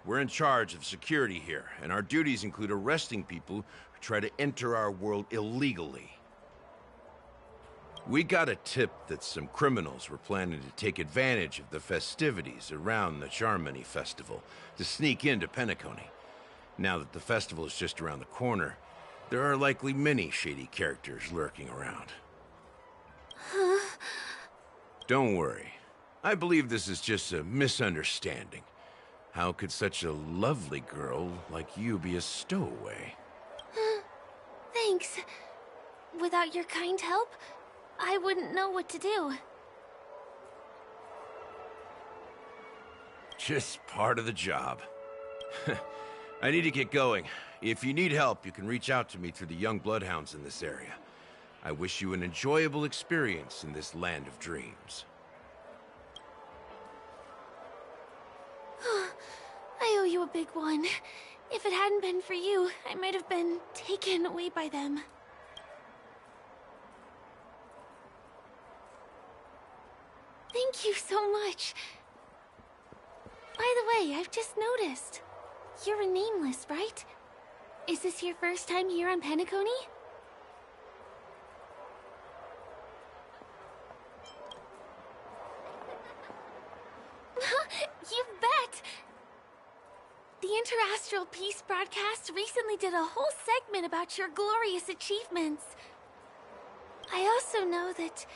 We're in charge of security here, and our duties include arresting people who try to enter our world illegally. We got a tip that some criminals were planning to take advantage of the festivities around the Charmony Festival to sneak into Penacony. Now that the festival is just around the corner, there are likely many shady characters lurking around. Don't worry. I believe this is just a misunderstanding. How could such a lovely girl like you be a stowaway? Thanks. Without your kind help, I wouldn't know what to do. Just part of the job. I need to get going. If you need help, you can reach out to me through the young bloodhounds in this area. I wish you an enjoyable experience in this land of dreams. I owe you a big one. If it hadn't been for you, I might have been taken away by them. Thank you so much. By the way, I've just noticed. You're a nameless, right? Is this your first time here on Penacony? You bet! The Interastral Peace broadcast recently did a whole segment about your glorious achievements. I also know that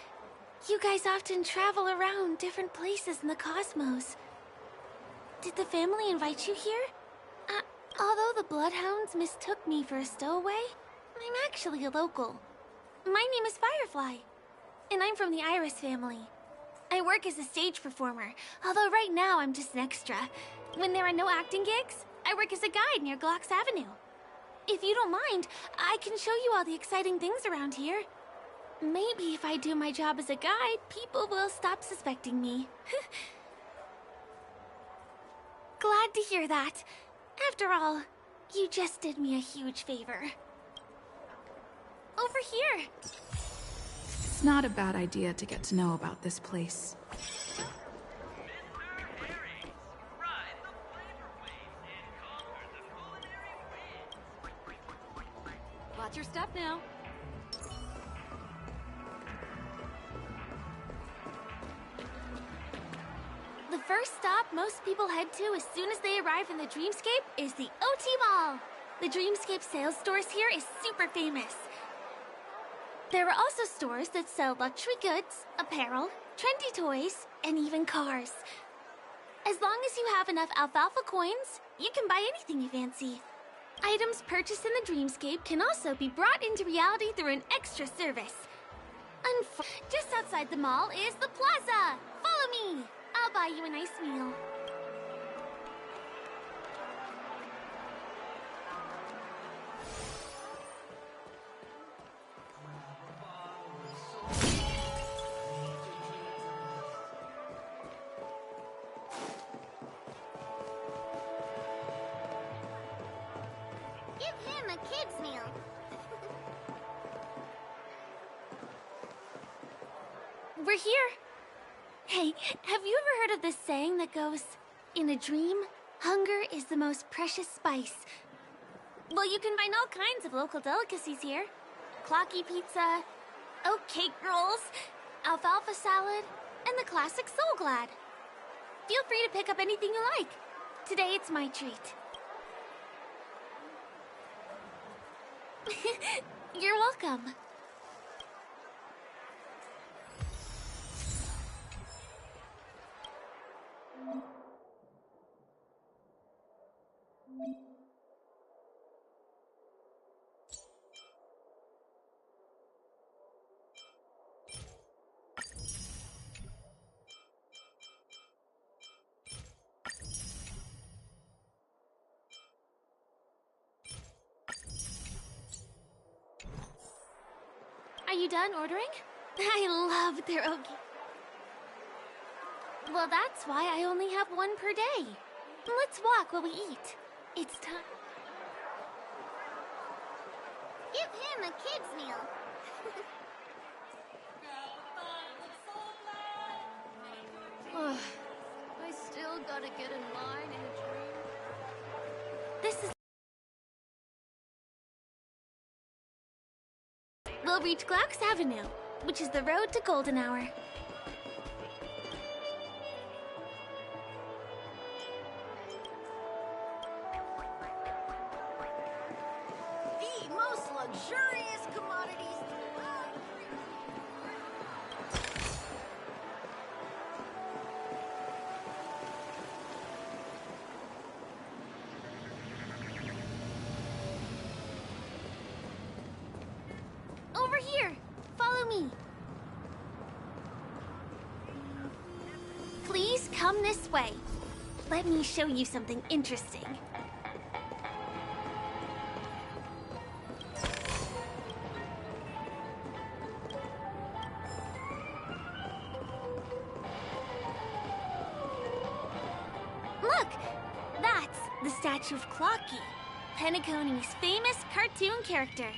you guys often travel around different places in the cosmos. Did the family invite you here? Although the Bloodhounds mistook me for a stowaway, I'm actually a local. My name is Firefly, and I'm from the Iris family. I work as a stage performer, although right now I'm just an extra. When there are no acting gigs, I work as a guide near Glocks Avenue. If you don't mind, I can show you all the exciting things around here. Maybe if I do my job as a guide, people will stop suspecting me. Glad to hear that. After all, you just did me a huge favor. Over here! It's not a bad idea to get to know about this place. Watch your step now. The first stop most people head to as soon as they arrive in the Dreamscape is the OT Mall. The Dreamscape sales stores here is super famous. There are also stores that sell luxury goods, apparel, trendy toys, and even cars. As long as you have enough alfalfa coins, you can buy anything you fancy. Items purchased in the Dreamscape can also be brought into reality through an extra service. Just outside the mall is the plaza. Follow me. I'll buy you a nice meal. Give him a kid's meal. We're here. Hey, have you ever heard of this saying that goes, in a dream, hunger is the most precious spice? Well, you can find all kinds of local delicacies here. Clocky pizza, oat cake rolls, alfalfa salad, and the classic Soul Glad. Feel free to pick up anything you like. Today it's my treat. You're welcome. Are you done ordering? I love pierogi. Well, that's why I only have one per day. Let's walk while we eat. It's time. Give him a kid's meal. Ugh, I still gotta get in line in a dream. This is... We'll reach Glauc's Avenue, which is the road to Golden Hour. The most luxurious commodities Over here! Follow me! Please come this way. Let me show you something interesting. Look! That's the statue of Clocky, Penacony's famous cartoon character.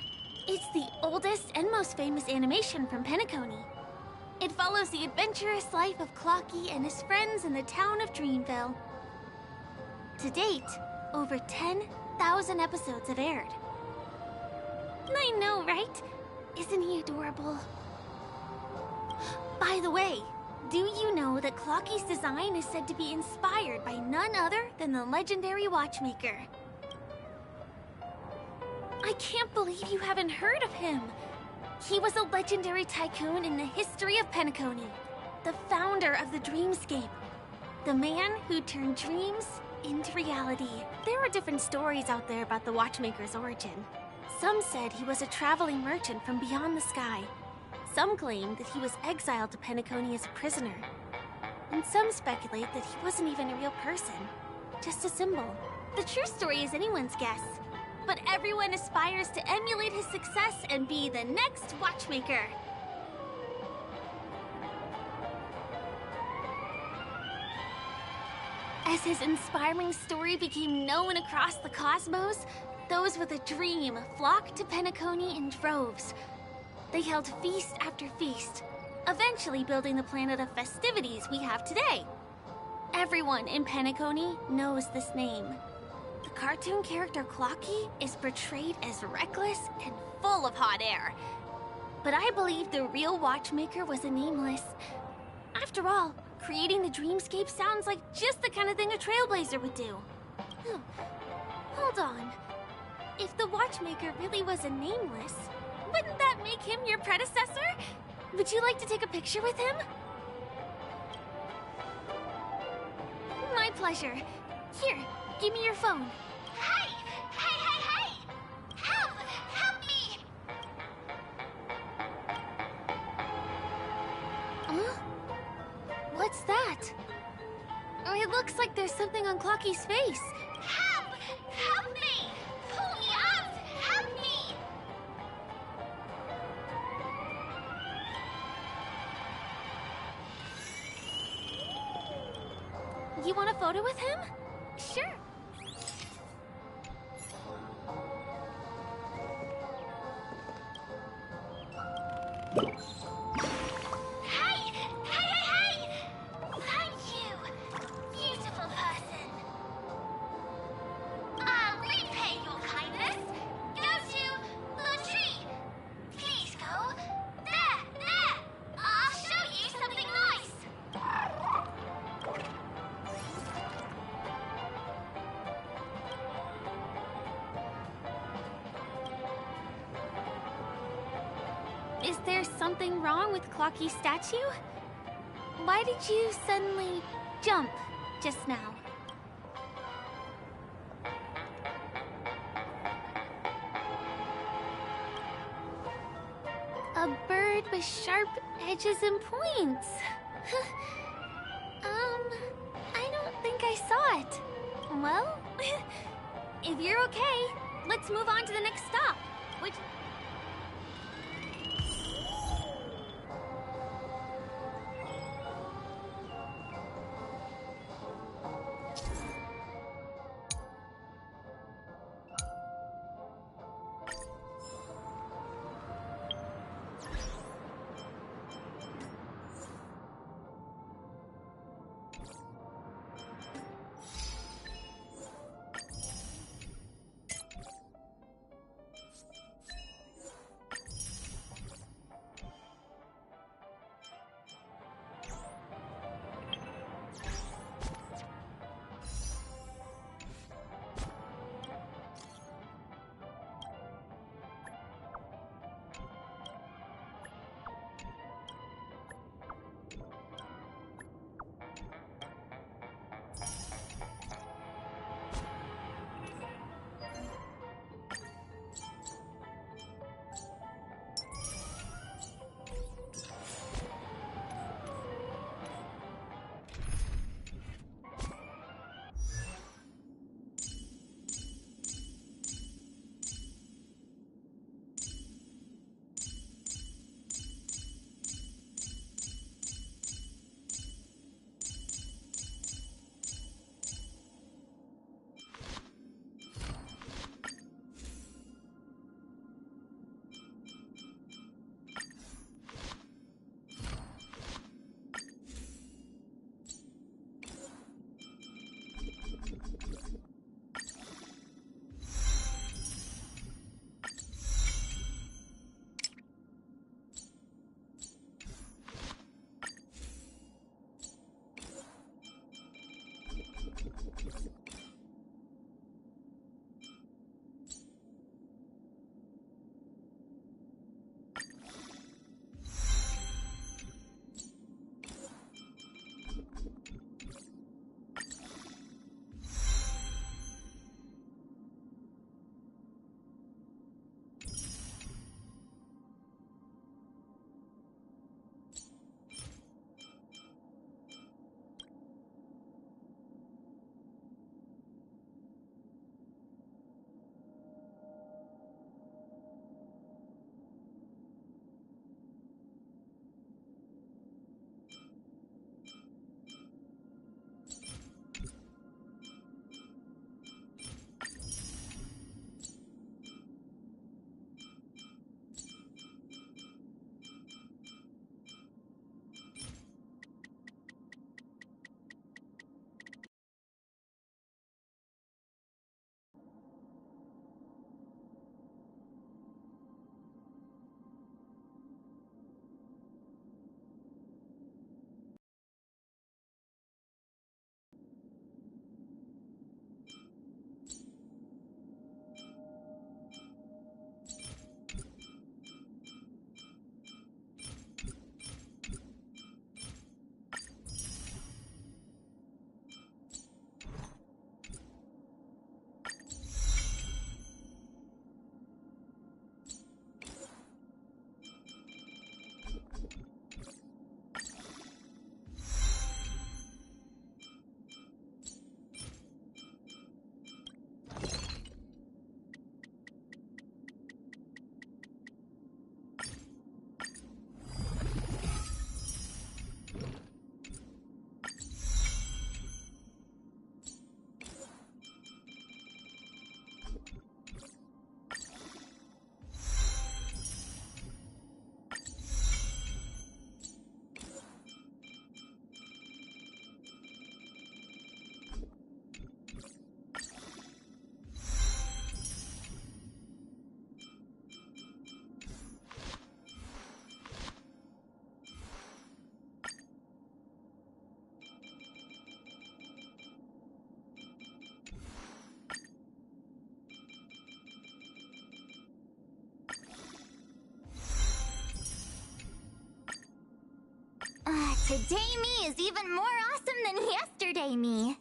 It's the oldest and most famous animation from Penacony. It follows the adventurous life of Clocky and his friends in the town of Dreamville. To date, over 10,000 episodes have aired. I know, right? Isn't he adorable? By the way, do you know that Clocky's design is said to be inspired by none other than the legendary watchmaker? I can't believe you haven't heard of him. He was a legendary tycoon in the history of Penacony, the founder of the dreamscape, the man who turned dreams into reality. There are different stories out there about the watchmaker's origin. Some said he was a traveling merchant from beyond the sky. Some claim that he was exiled to Penacony as a prisoner. And some speculate that he wasn't even a real person, just a symbol. The true story is anyone's guess. But everyone aspires to emulate his success and be the next watchmaker. As his inspiring story became known across the cosmos, those with a dream flocked to Penacony in droves. They held feast after feast, eventually building the planet of festivities we have today. Everyone in Penacony knows this name. The cartoon character Clocky is portrayed as reckless and full of hot air. But I believe the real watchmaker was a nameless. After all, creating the dreamscape sounds like just the kind of thing a trailblazer would do. Hold on. If the watchmaker really was a nameless, wouldn't that make him your predecessor? Would you like to take a picture with him? My pleasure. Here, give me your phone. Hey! Hey, hey, hey! Help! Help me! Huh? What's that? It looks like there's something on Clocky's face. Help! Help me! Pull me up! Help me! You want a photo with him? Sure. Hey! Hey, hey, hey! Thank you, beautiful person. I'll repay your kindness. Go to the tree. Please go. There! I'll show you something nice. Is there something wrong with Clocky's statue? Why did you suddenly jump just now? A bird with sharp edges and points. I don't think I saw it. Well, if you're okay, let's move on to the next stop, which... Today me is even more awesome than yesterday me.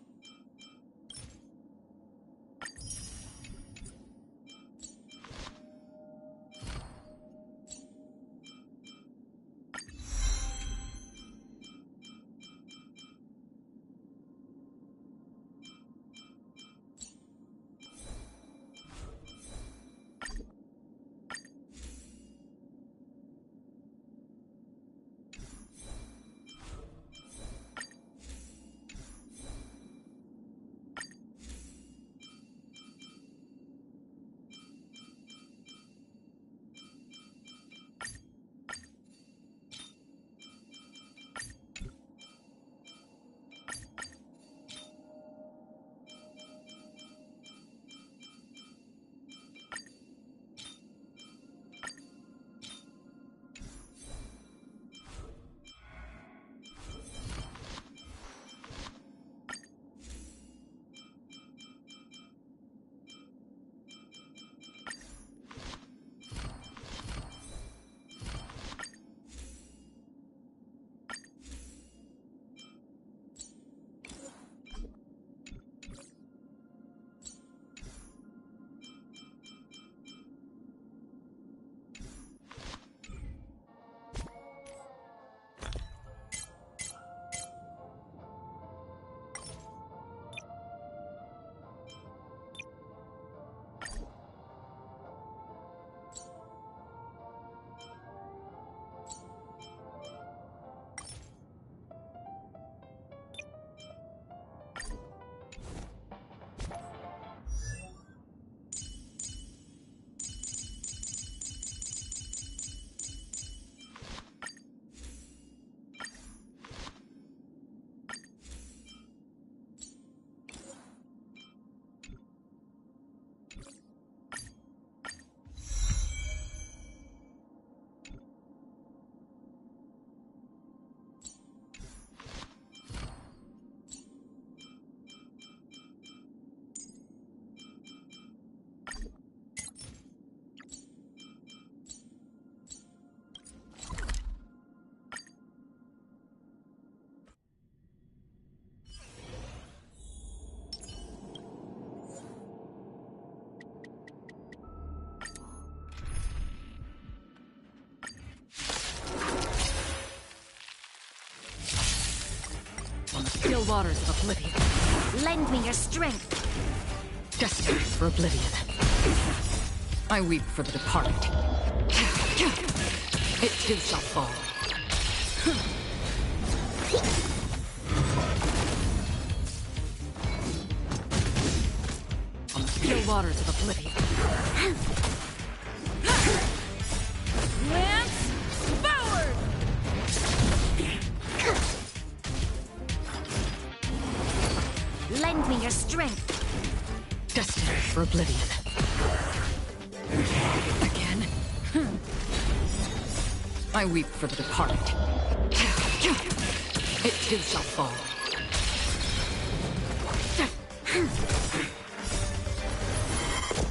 Still waters of oblivion. Lend me your strength. Destined for oblivion. I weep for the departed. It too shall fall. On the still waters of oblivion. Lance forward! Lend me your strength. Destined for oblivion. Again? I weep for the departed. It too shall fall.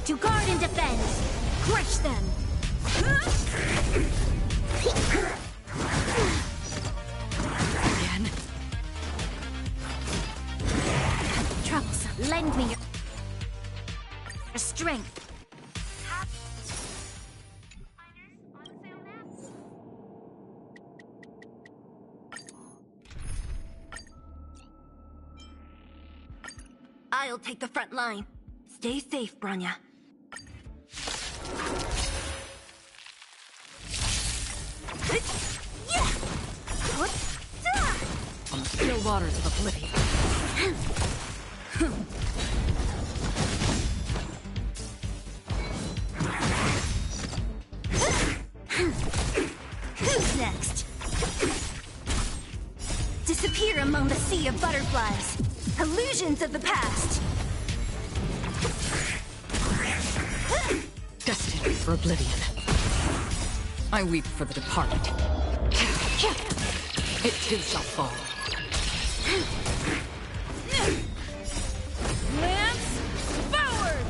To guard and defend. Crush them. Again? Troublesome. Lend me your strength. I'll take the front line. Stay safe, Branya. On the still waters of oblivion. Who's next? Disappear among the sea of butterflies. Illusions of the past. Destined for oblivion. I weep for the departed. It too shall fall. Lance forward!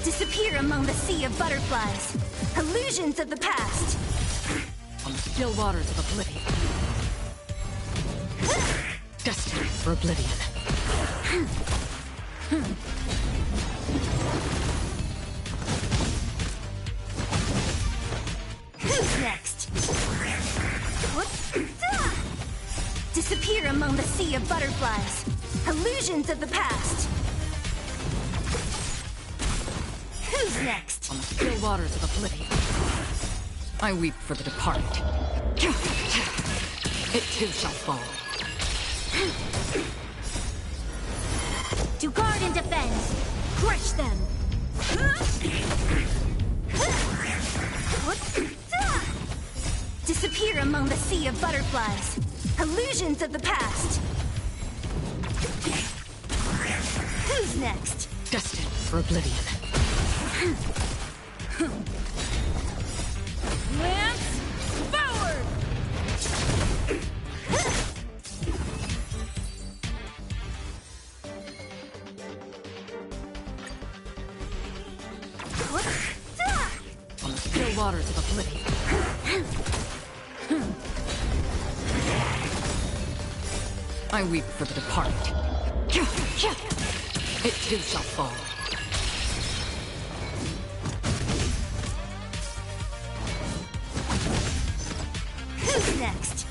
Disappear Illusions of the past. On the still waters of oblivion. Destined for oblivion. Who's next? Disappear among the sea of butterflies. Illusions of the past. Who's next? On the still waters of oblivion. I weep for the departed. It too shall fall. To guard and defend. Crush them. Disappear among the sea of butterflies. Illusions of the past. Who's next? Destined for oblivion. Lance forward! On the still waters of oblivion. I weep for the departed. It too shall fall. Who's next?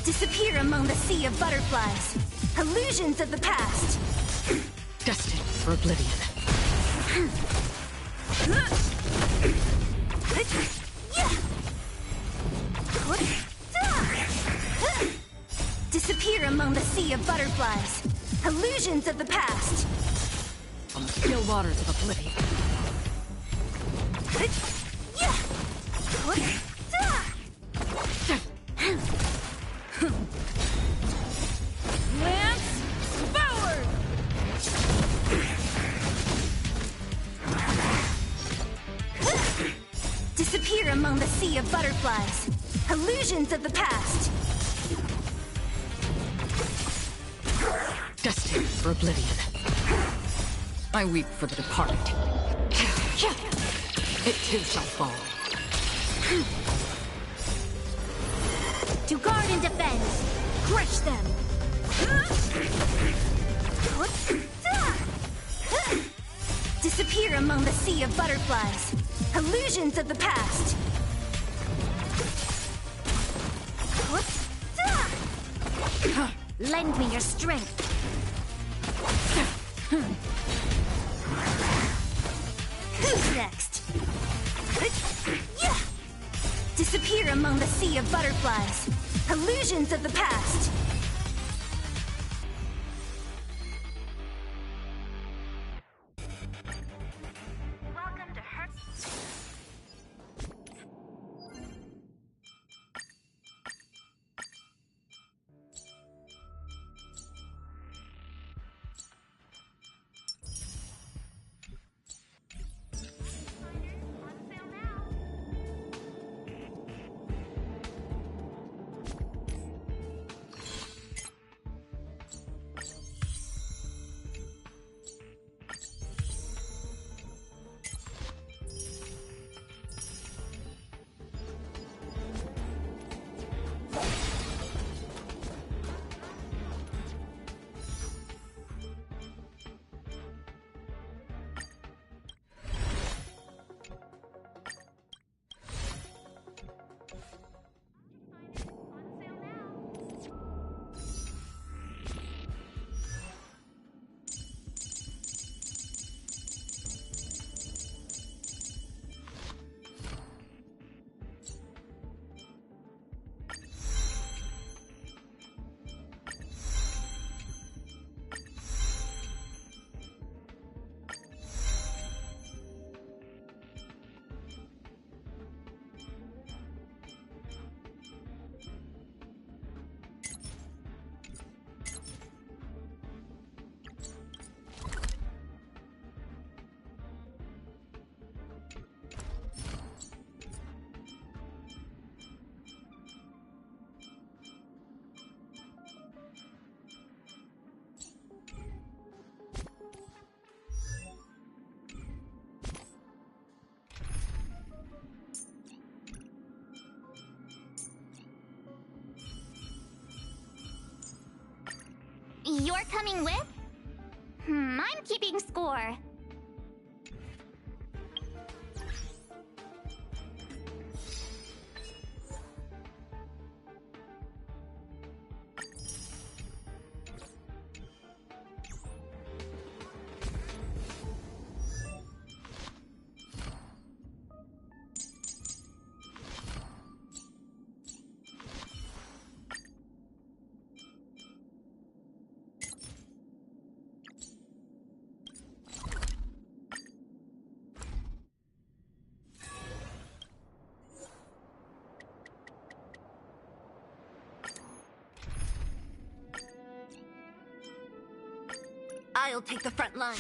Disappear among the sea of butterflies. Illusions of the past. Destined for oblivion. Disappear among the sea of butterflies. Illusions of the past. On the still waters of oblivion. Lance forward! Disappear among the sea of butterflies. Illusions of the past. Destined for oblivion. I weep for the departed. It too shall fall. To guard and defend. Crush them. Disappear among the sea of butterflies. Illusions of the past. Lend me your strength. Who's next? Disappear among the sea of butterflies. Illusions of the past. Welcome to her. You're coming with? I'm keeping score. I'll take the front line.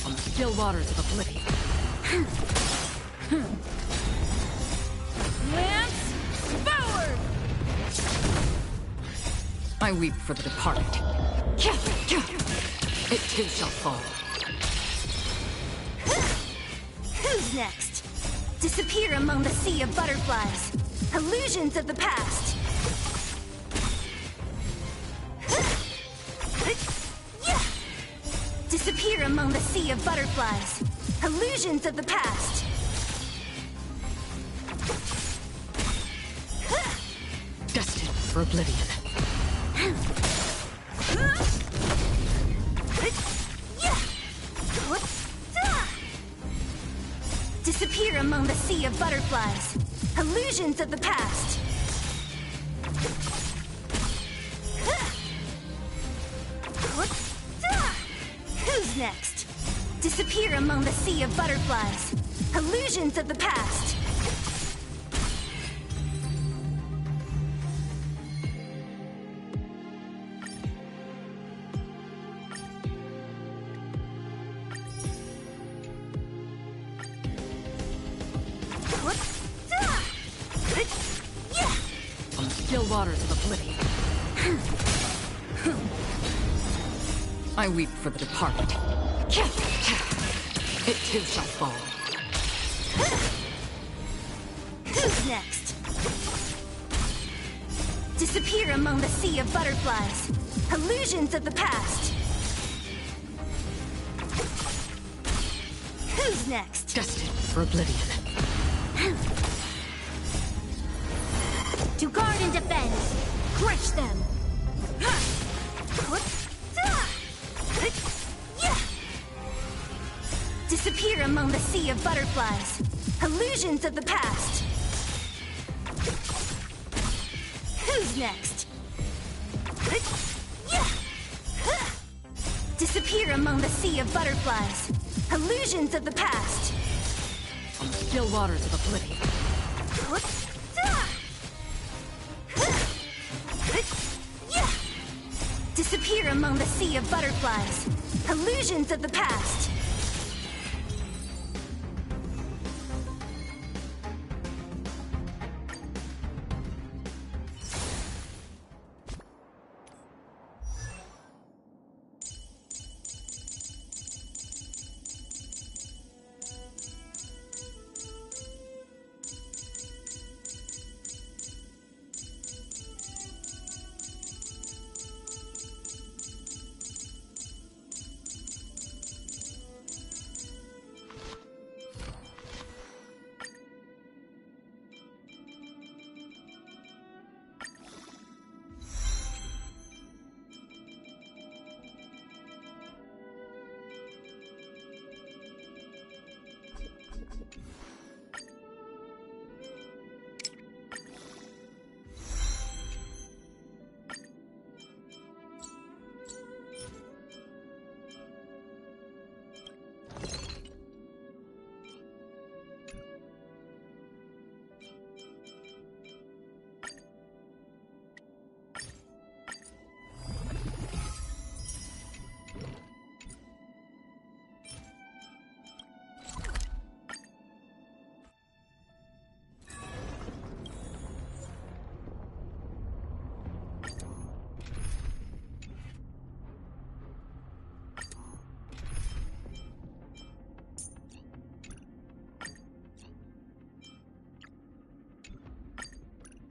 On the still waters of oblivion. Lance forward! I weep for the departed. It too shall fall. Who's next? Disappear among the sea of butterflies. Illusions of the past. Disappear among the sea of butterflies. Illusions of the past. Destined for oblivion. Disappear among the sea of butterflies. Illusions of the past. Who's next? Disappear among the sea of butterflies. Illusions of the past. On the still waters of oblivion. I weep for the departed. It too shall fall. Who's next? Disappear among the sea of butterflies. Illusions of the past. Who's next? Destined for oblivion. To guard and defend. Crush them. Disappear among the sea of butterflies. Illusions of the past. Who's next? Disappear among the sea of butterflies. Illusions of the past. On the still waters of oblivion. Disappear among the sea of butterflies. Illusions of the past.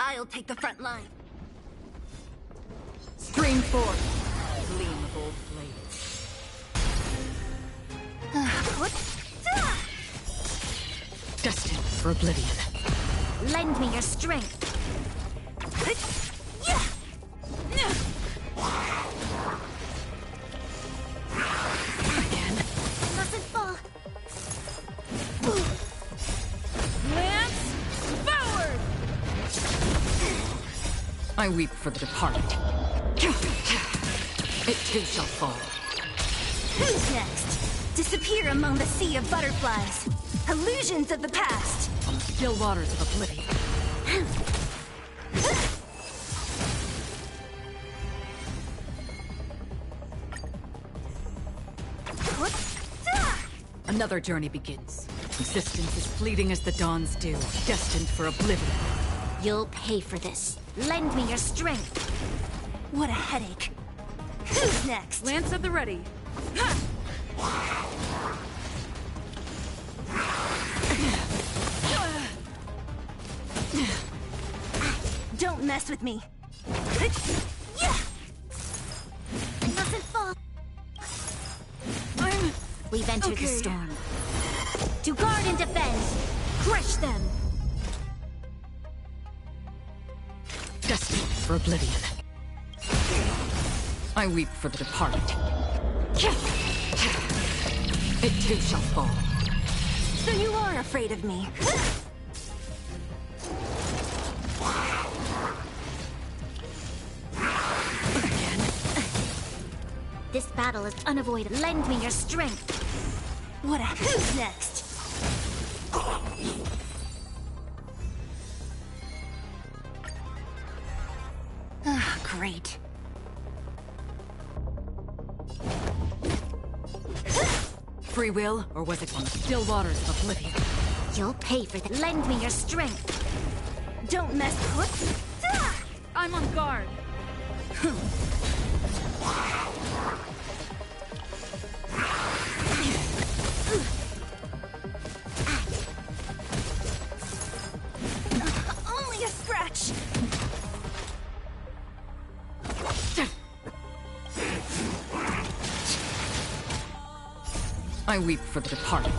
I'll take the front line. Stream forth, gleam of old blades. Destined for oblivion. Lend me your strength. Again. Mustn't fall. Lance, forward! I weep for the departed. It too shall fall. Who's next? Disappear among the sea of butterflies. Illusions of the past. On the still waters of oblivion. Another journey begins. Existence is fleeting as the dawn's dew, destined for oblivion. You'll pay for this. Lend me your strength. What a headache. Who's next? Lance at the ready. Don't mess with me. Mustn't fall. We've entered the storm. To guard and defend. Crush them. Destined for oblivion. I weep for the departed. It too shall fall. So you are afraid of me. This battle is unavoidable. Lend me your strength. What a... Who's next? Ah, great. Free will, or was it on the still waters of oblivion? You'll pay for that. Lend me your strength. Don't mess with... I'm on guard. Only a scratch. I weep for the departed.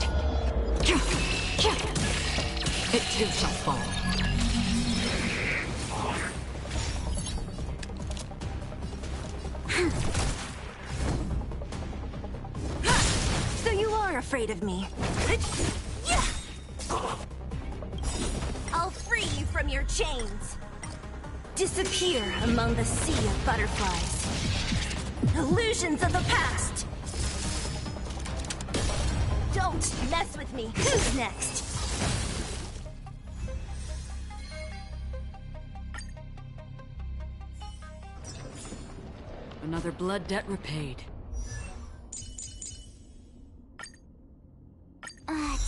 It too shall fall. So you are afraid of me. I'll free you from your chains. Disappear among the sea of butterflies. Illusions of the past. Don't mess with me. Who's next? Another blood debt repaid.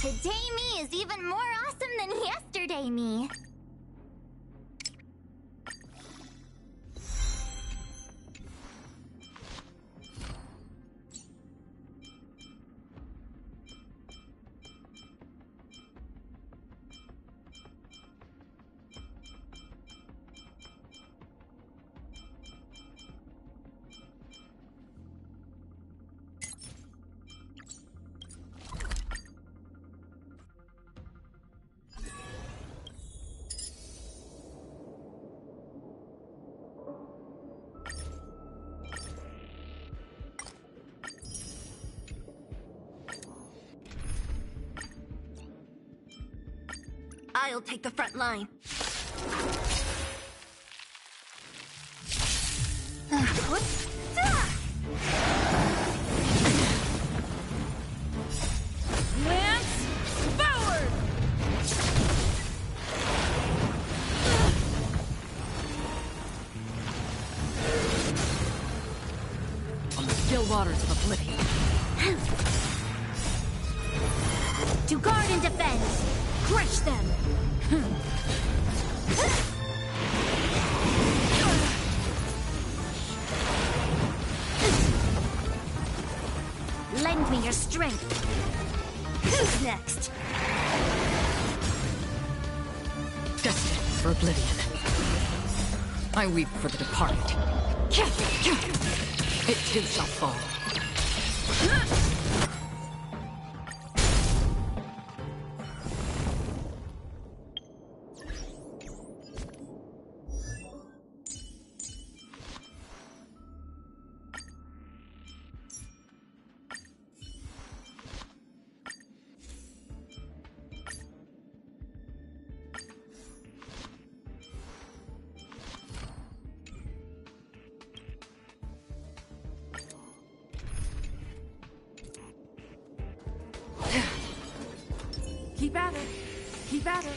Today me is even more awesome than yesterday me. I'll take the front line. Lance, forward! On the still waters of oblivion. To guard and defend. Crush them. Lend me your strength. Who's next? Destined for oblivion. I weep for the departed. It too shall fall. Keep at it. Keep at it.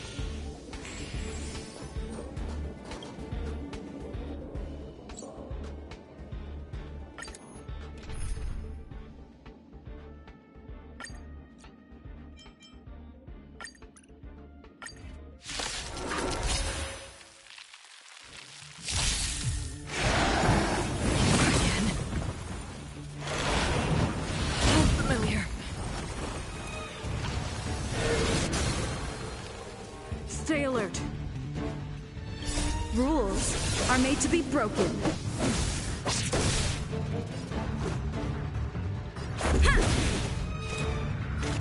Stay alert. Rules are made to be broken.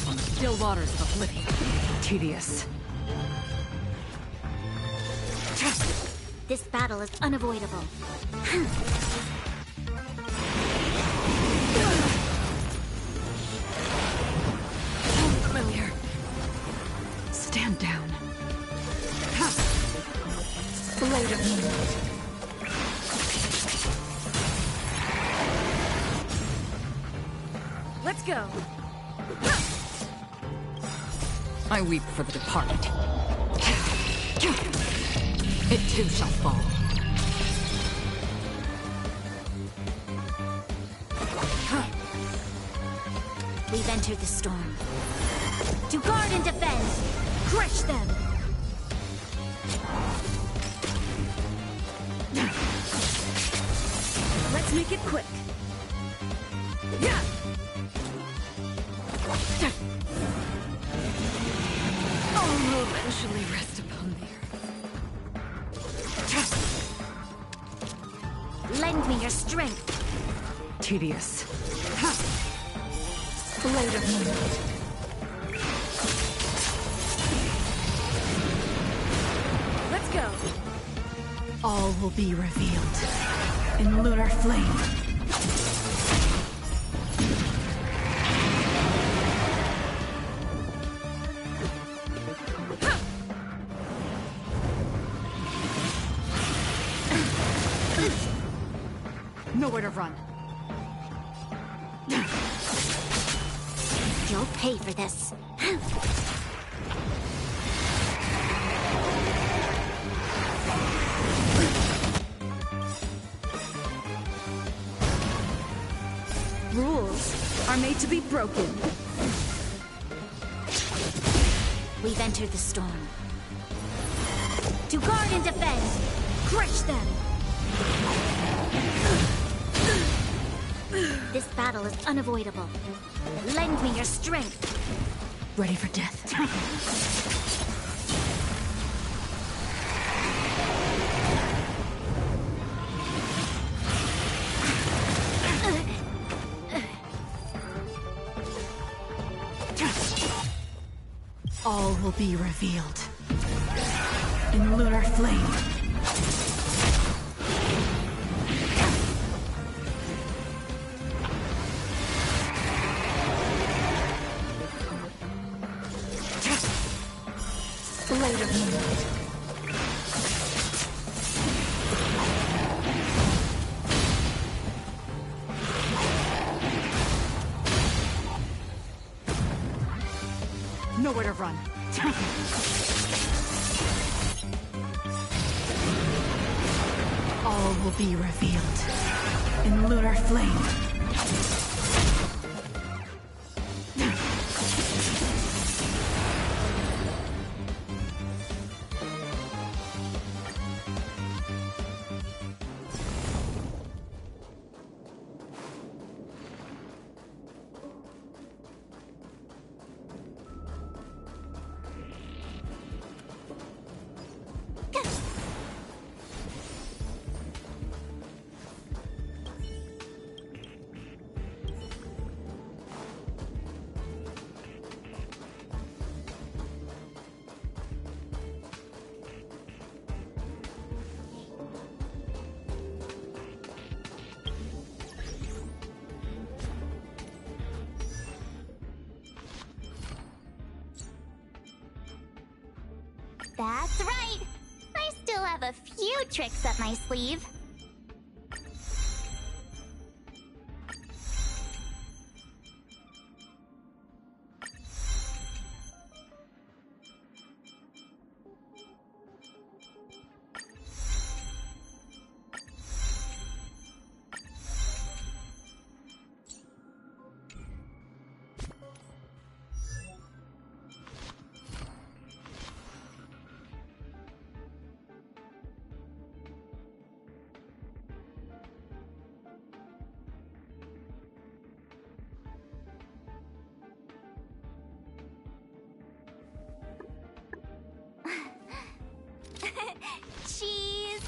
On the still waters of oblivion. Tedious. This battle is unavoidable. Familiar. Stand down. Blade of moonlight. Let's go. I weep for the departed. It too shall fall. We've entered the storm. To guard and defend! Crush them! Let's make it quick. Yeah. All will eventually rest upon the earth. Lend me your strength. Tedious. Blade of moonlight. Let's go. All will be revealed in lunar flame. Nowhere to run. You'll pay for this. Rules are made to be broken. We've entered the storm. To guard and defend! Crush them! This battle is unavoidable. Lend me your strength. Ready for death. All will be revealed in lunar flame. Blade of moonlight. Nowhere to run. All will be revealed in lunar flame. That's right. I still have a few tricks up my sleeve. Cheese!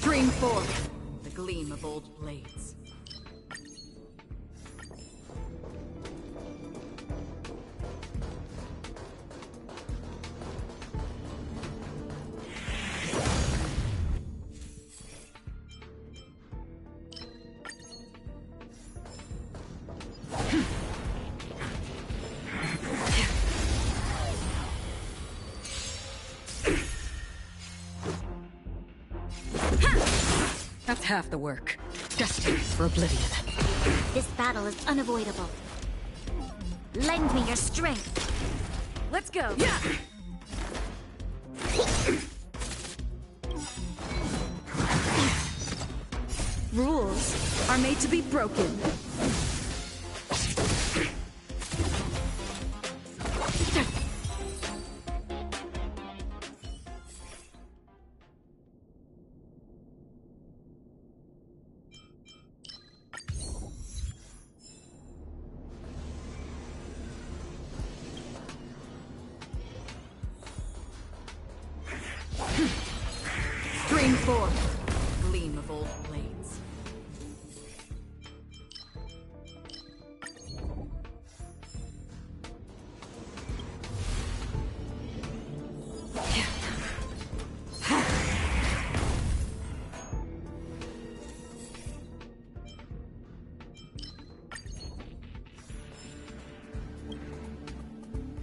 Stream forth the gleam of old blades. half the work. Destined for oblivion. This battle is unavoidable. Lend me your strength. Let's go. Yeah! Rules are made to be broken. Stream forth, gleam of old blades.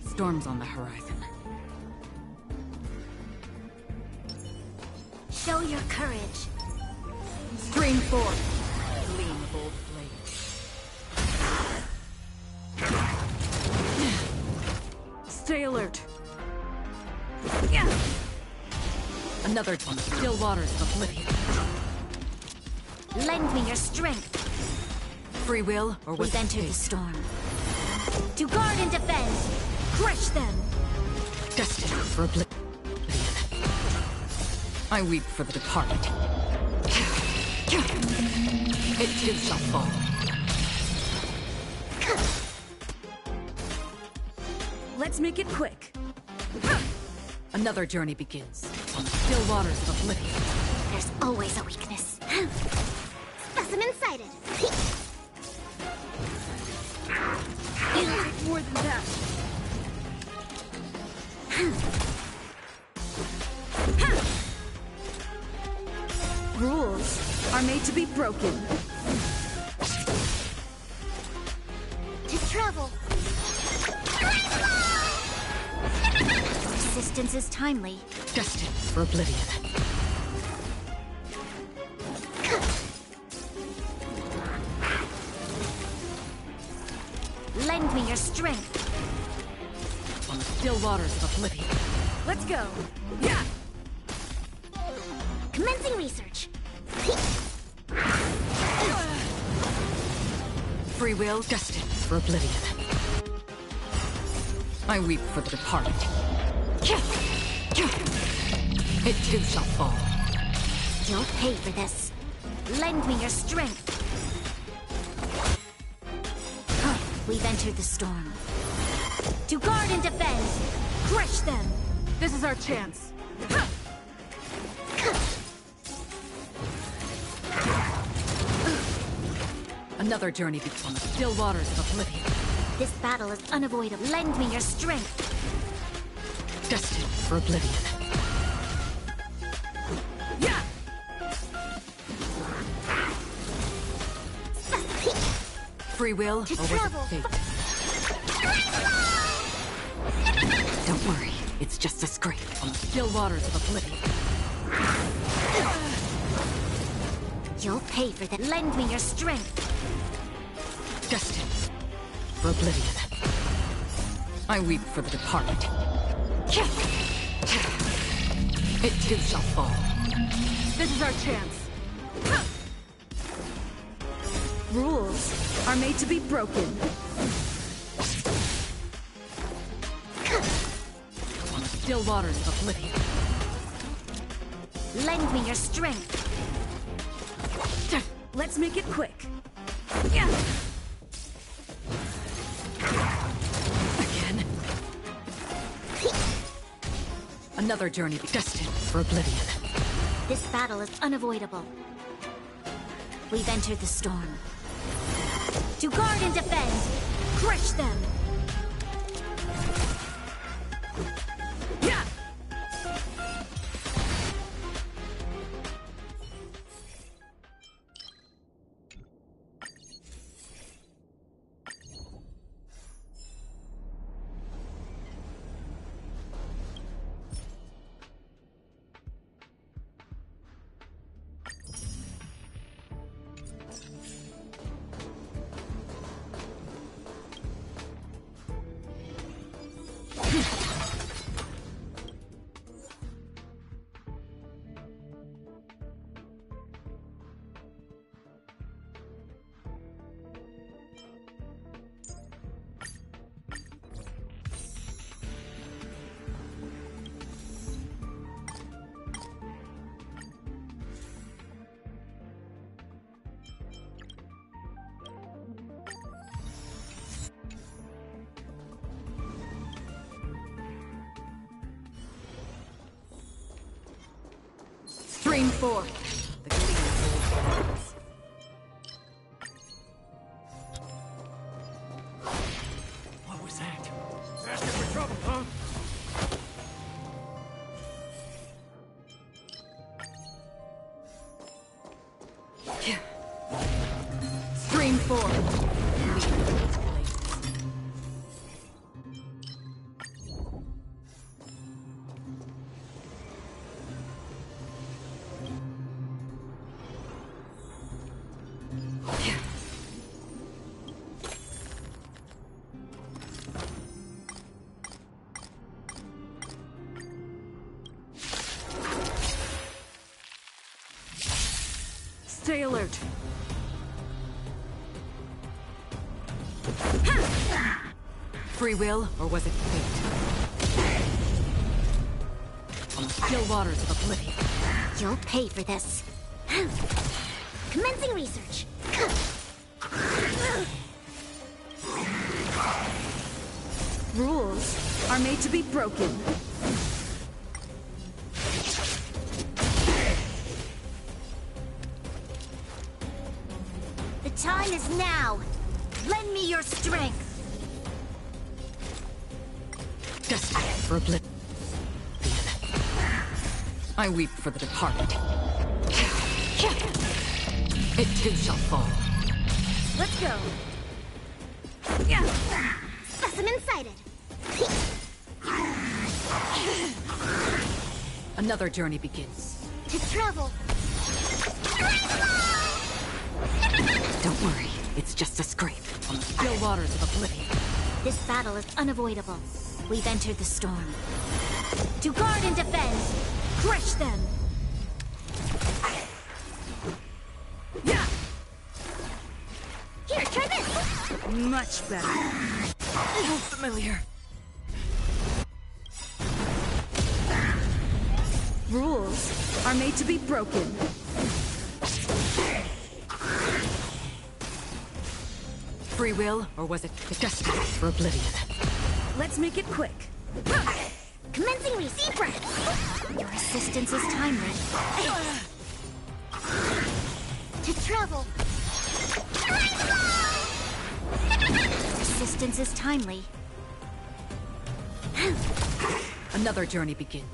Storms on the horizon. Show your courage. Stream forth, gleam of old blades. Stay alert. Another one, still waters of oblivion. Lend me your strength. Free will or We've with entered the storm. To guard and defend. Crush them. Destined for oblivion. I weep for the departed. It too shall fall. Let's make it quick. Another journey begins on the still waters of oblivion. There's always a weakness. Specimen sighted. More than that. Rules are made to be broken. To travel. Resistance is timely. Destined for oblivion. Lend me your strength. On the still waters of oblivion. Let's go. Yeah. Commencing research. Free will destined for oblivion. I weep for the departed. It too shall fall. You'll pay for this. Lend me your strength. We've entered the storm. To guard and defend. Crush them. This is our chance. Another journey begins on the still waters of oblivion. This battle is unavoidable. Lend me your strength. Destined for oblivion. Yeah. Free will or was it fate? Don't worry, it's just a scrape on the still waters of oblivion. You'll pay for that. Lend me your strength. Destined for oblivion. I weep for the departed. It too shall fall. This is our chance. Rules are made to be broken. On the still waters of oblivion. Lend me your strength. Let's make it quick. Yeah. Again. Another journey destined for oblivion. This battle is unavoidable. We've entered the storm. To guard and defend. Crush them. Yeah. Stream 4. The clean soul. What was that? Asking for trouble, huh? Stream 4. Stay alert. Free will, or was it fate? On the still waters of oblivion. You'll pay for this. Commencing research. Rules are made to be broken. The time is now. Lend me your strength. Destined for oblivion. I weep for the departed. It too shall fall. Let's go. Specimen sighted. Another journey begins. To travel. Don't worry, it's just a scrape on the still waters of oblivion. This battle is unavoidable. We've entered the storm. To guard and defend, crush them! Yeah! Here, try this! Much better. How familiar. Rules are made to be broken. Free will, or was it destined for oblivion? Let's make it quick. Commencing deep breath. Your assistance is timely. To travel. Assistance is timely. Another journey begins.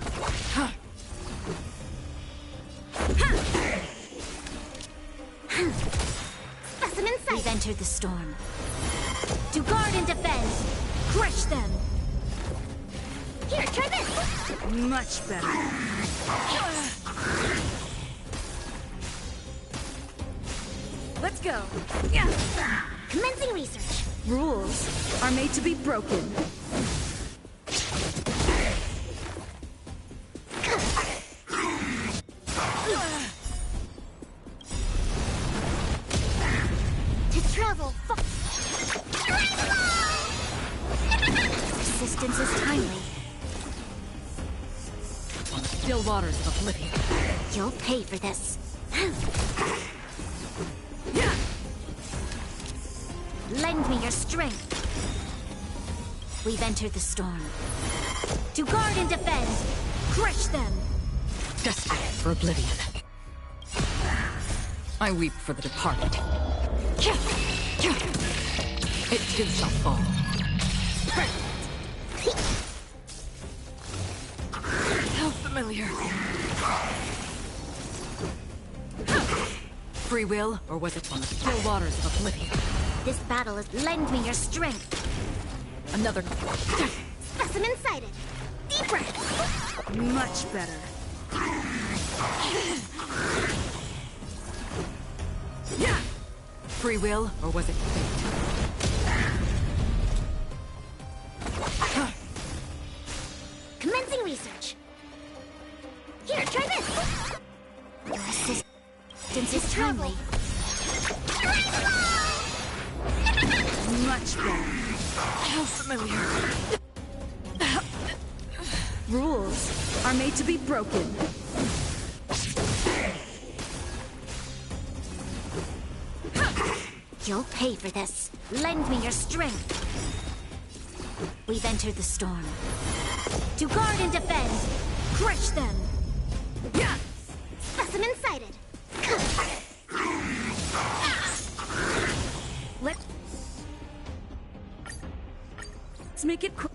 Specimen sight. We've entered the storm. To guard and defend, crush them. Here, try this. Much better. Let's go. Commencing research. Rules are made to be broken. To travel. Resistance is timely. On the still waters of oblivion. You'll pay for this. Lend me your strength. We've entered the storm. To guard and defend, crush them. Destined for oblivion. I weep for the departed. It too shall fall. How familiar. Free will, or was it on the still waters of oblivion? This battle is... Lend me your strength. Another... Specimen sighted. Deep breath. Much better. Free will, or was it fate? Commencing research. Here, try this. Your assistance is timely. Much better. How familiar. Rules are made to be broken. You'll pay for this. Lend me your strength. We've entered the storm. To guard and defend, crush them. Specimen excited. Let's make it quick.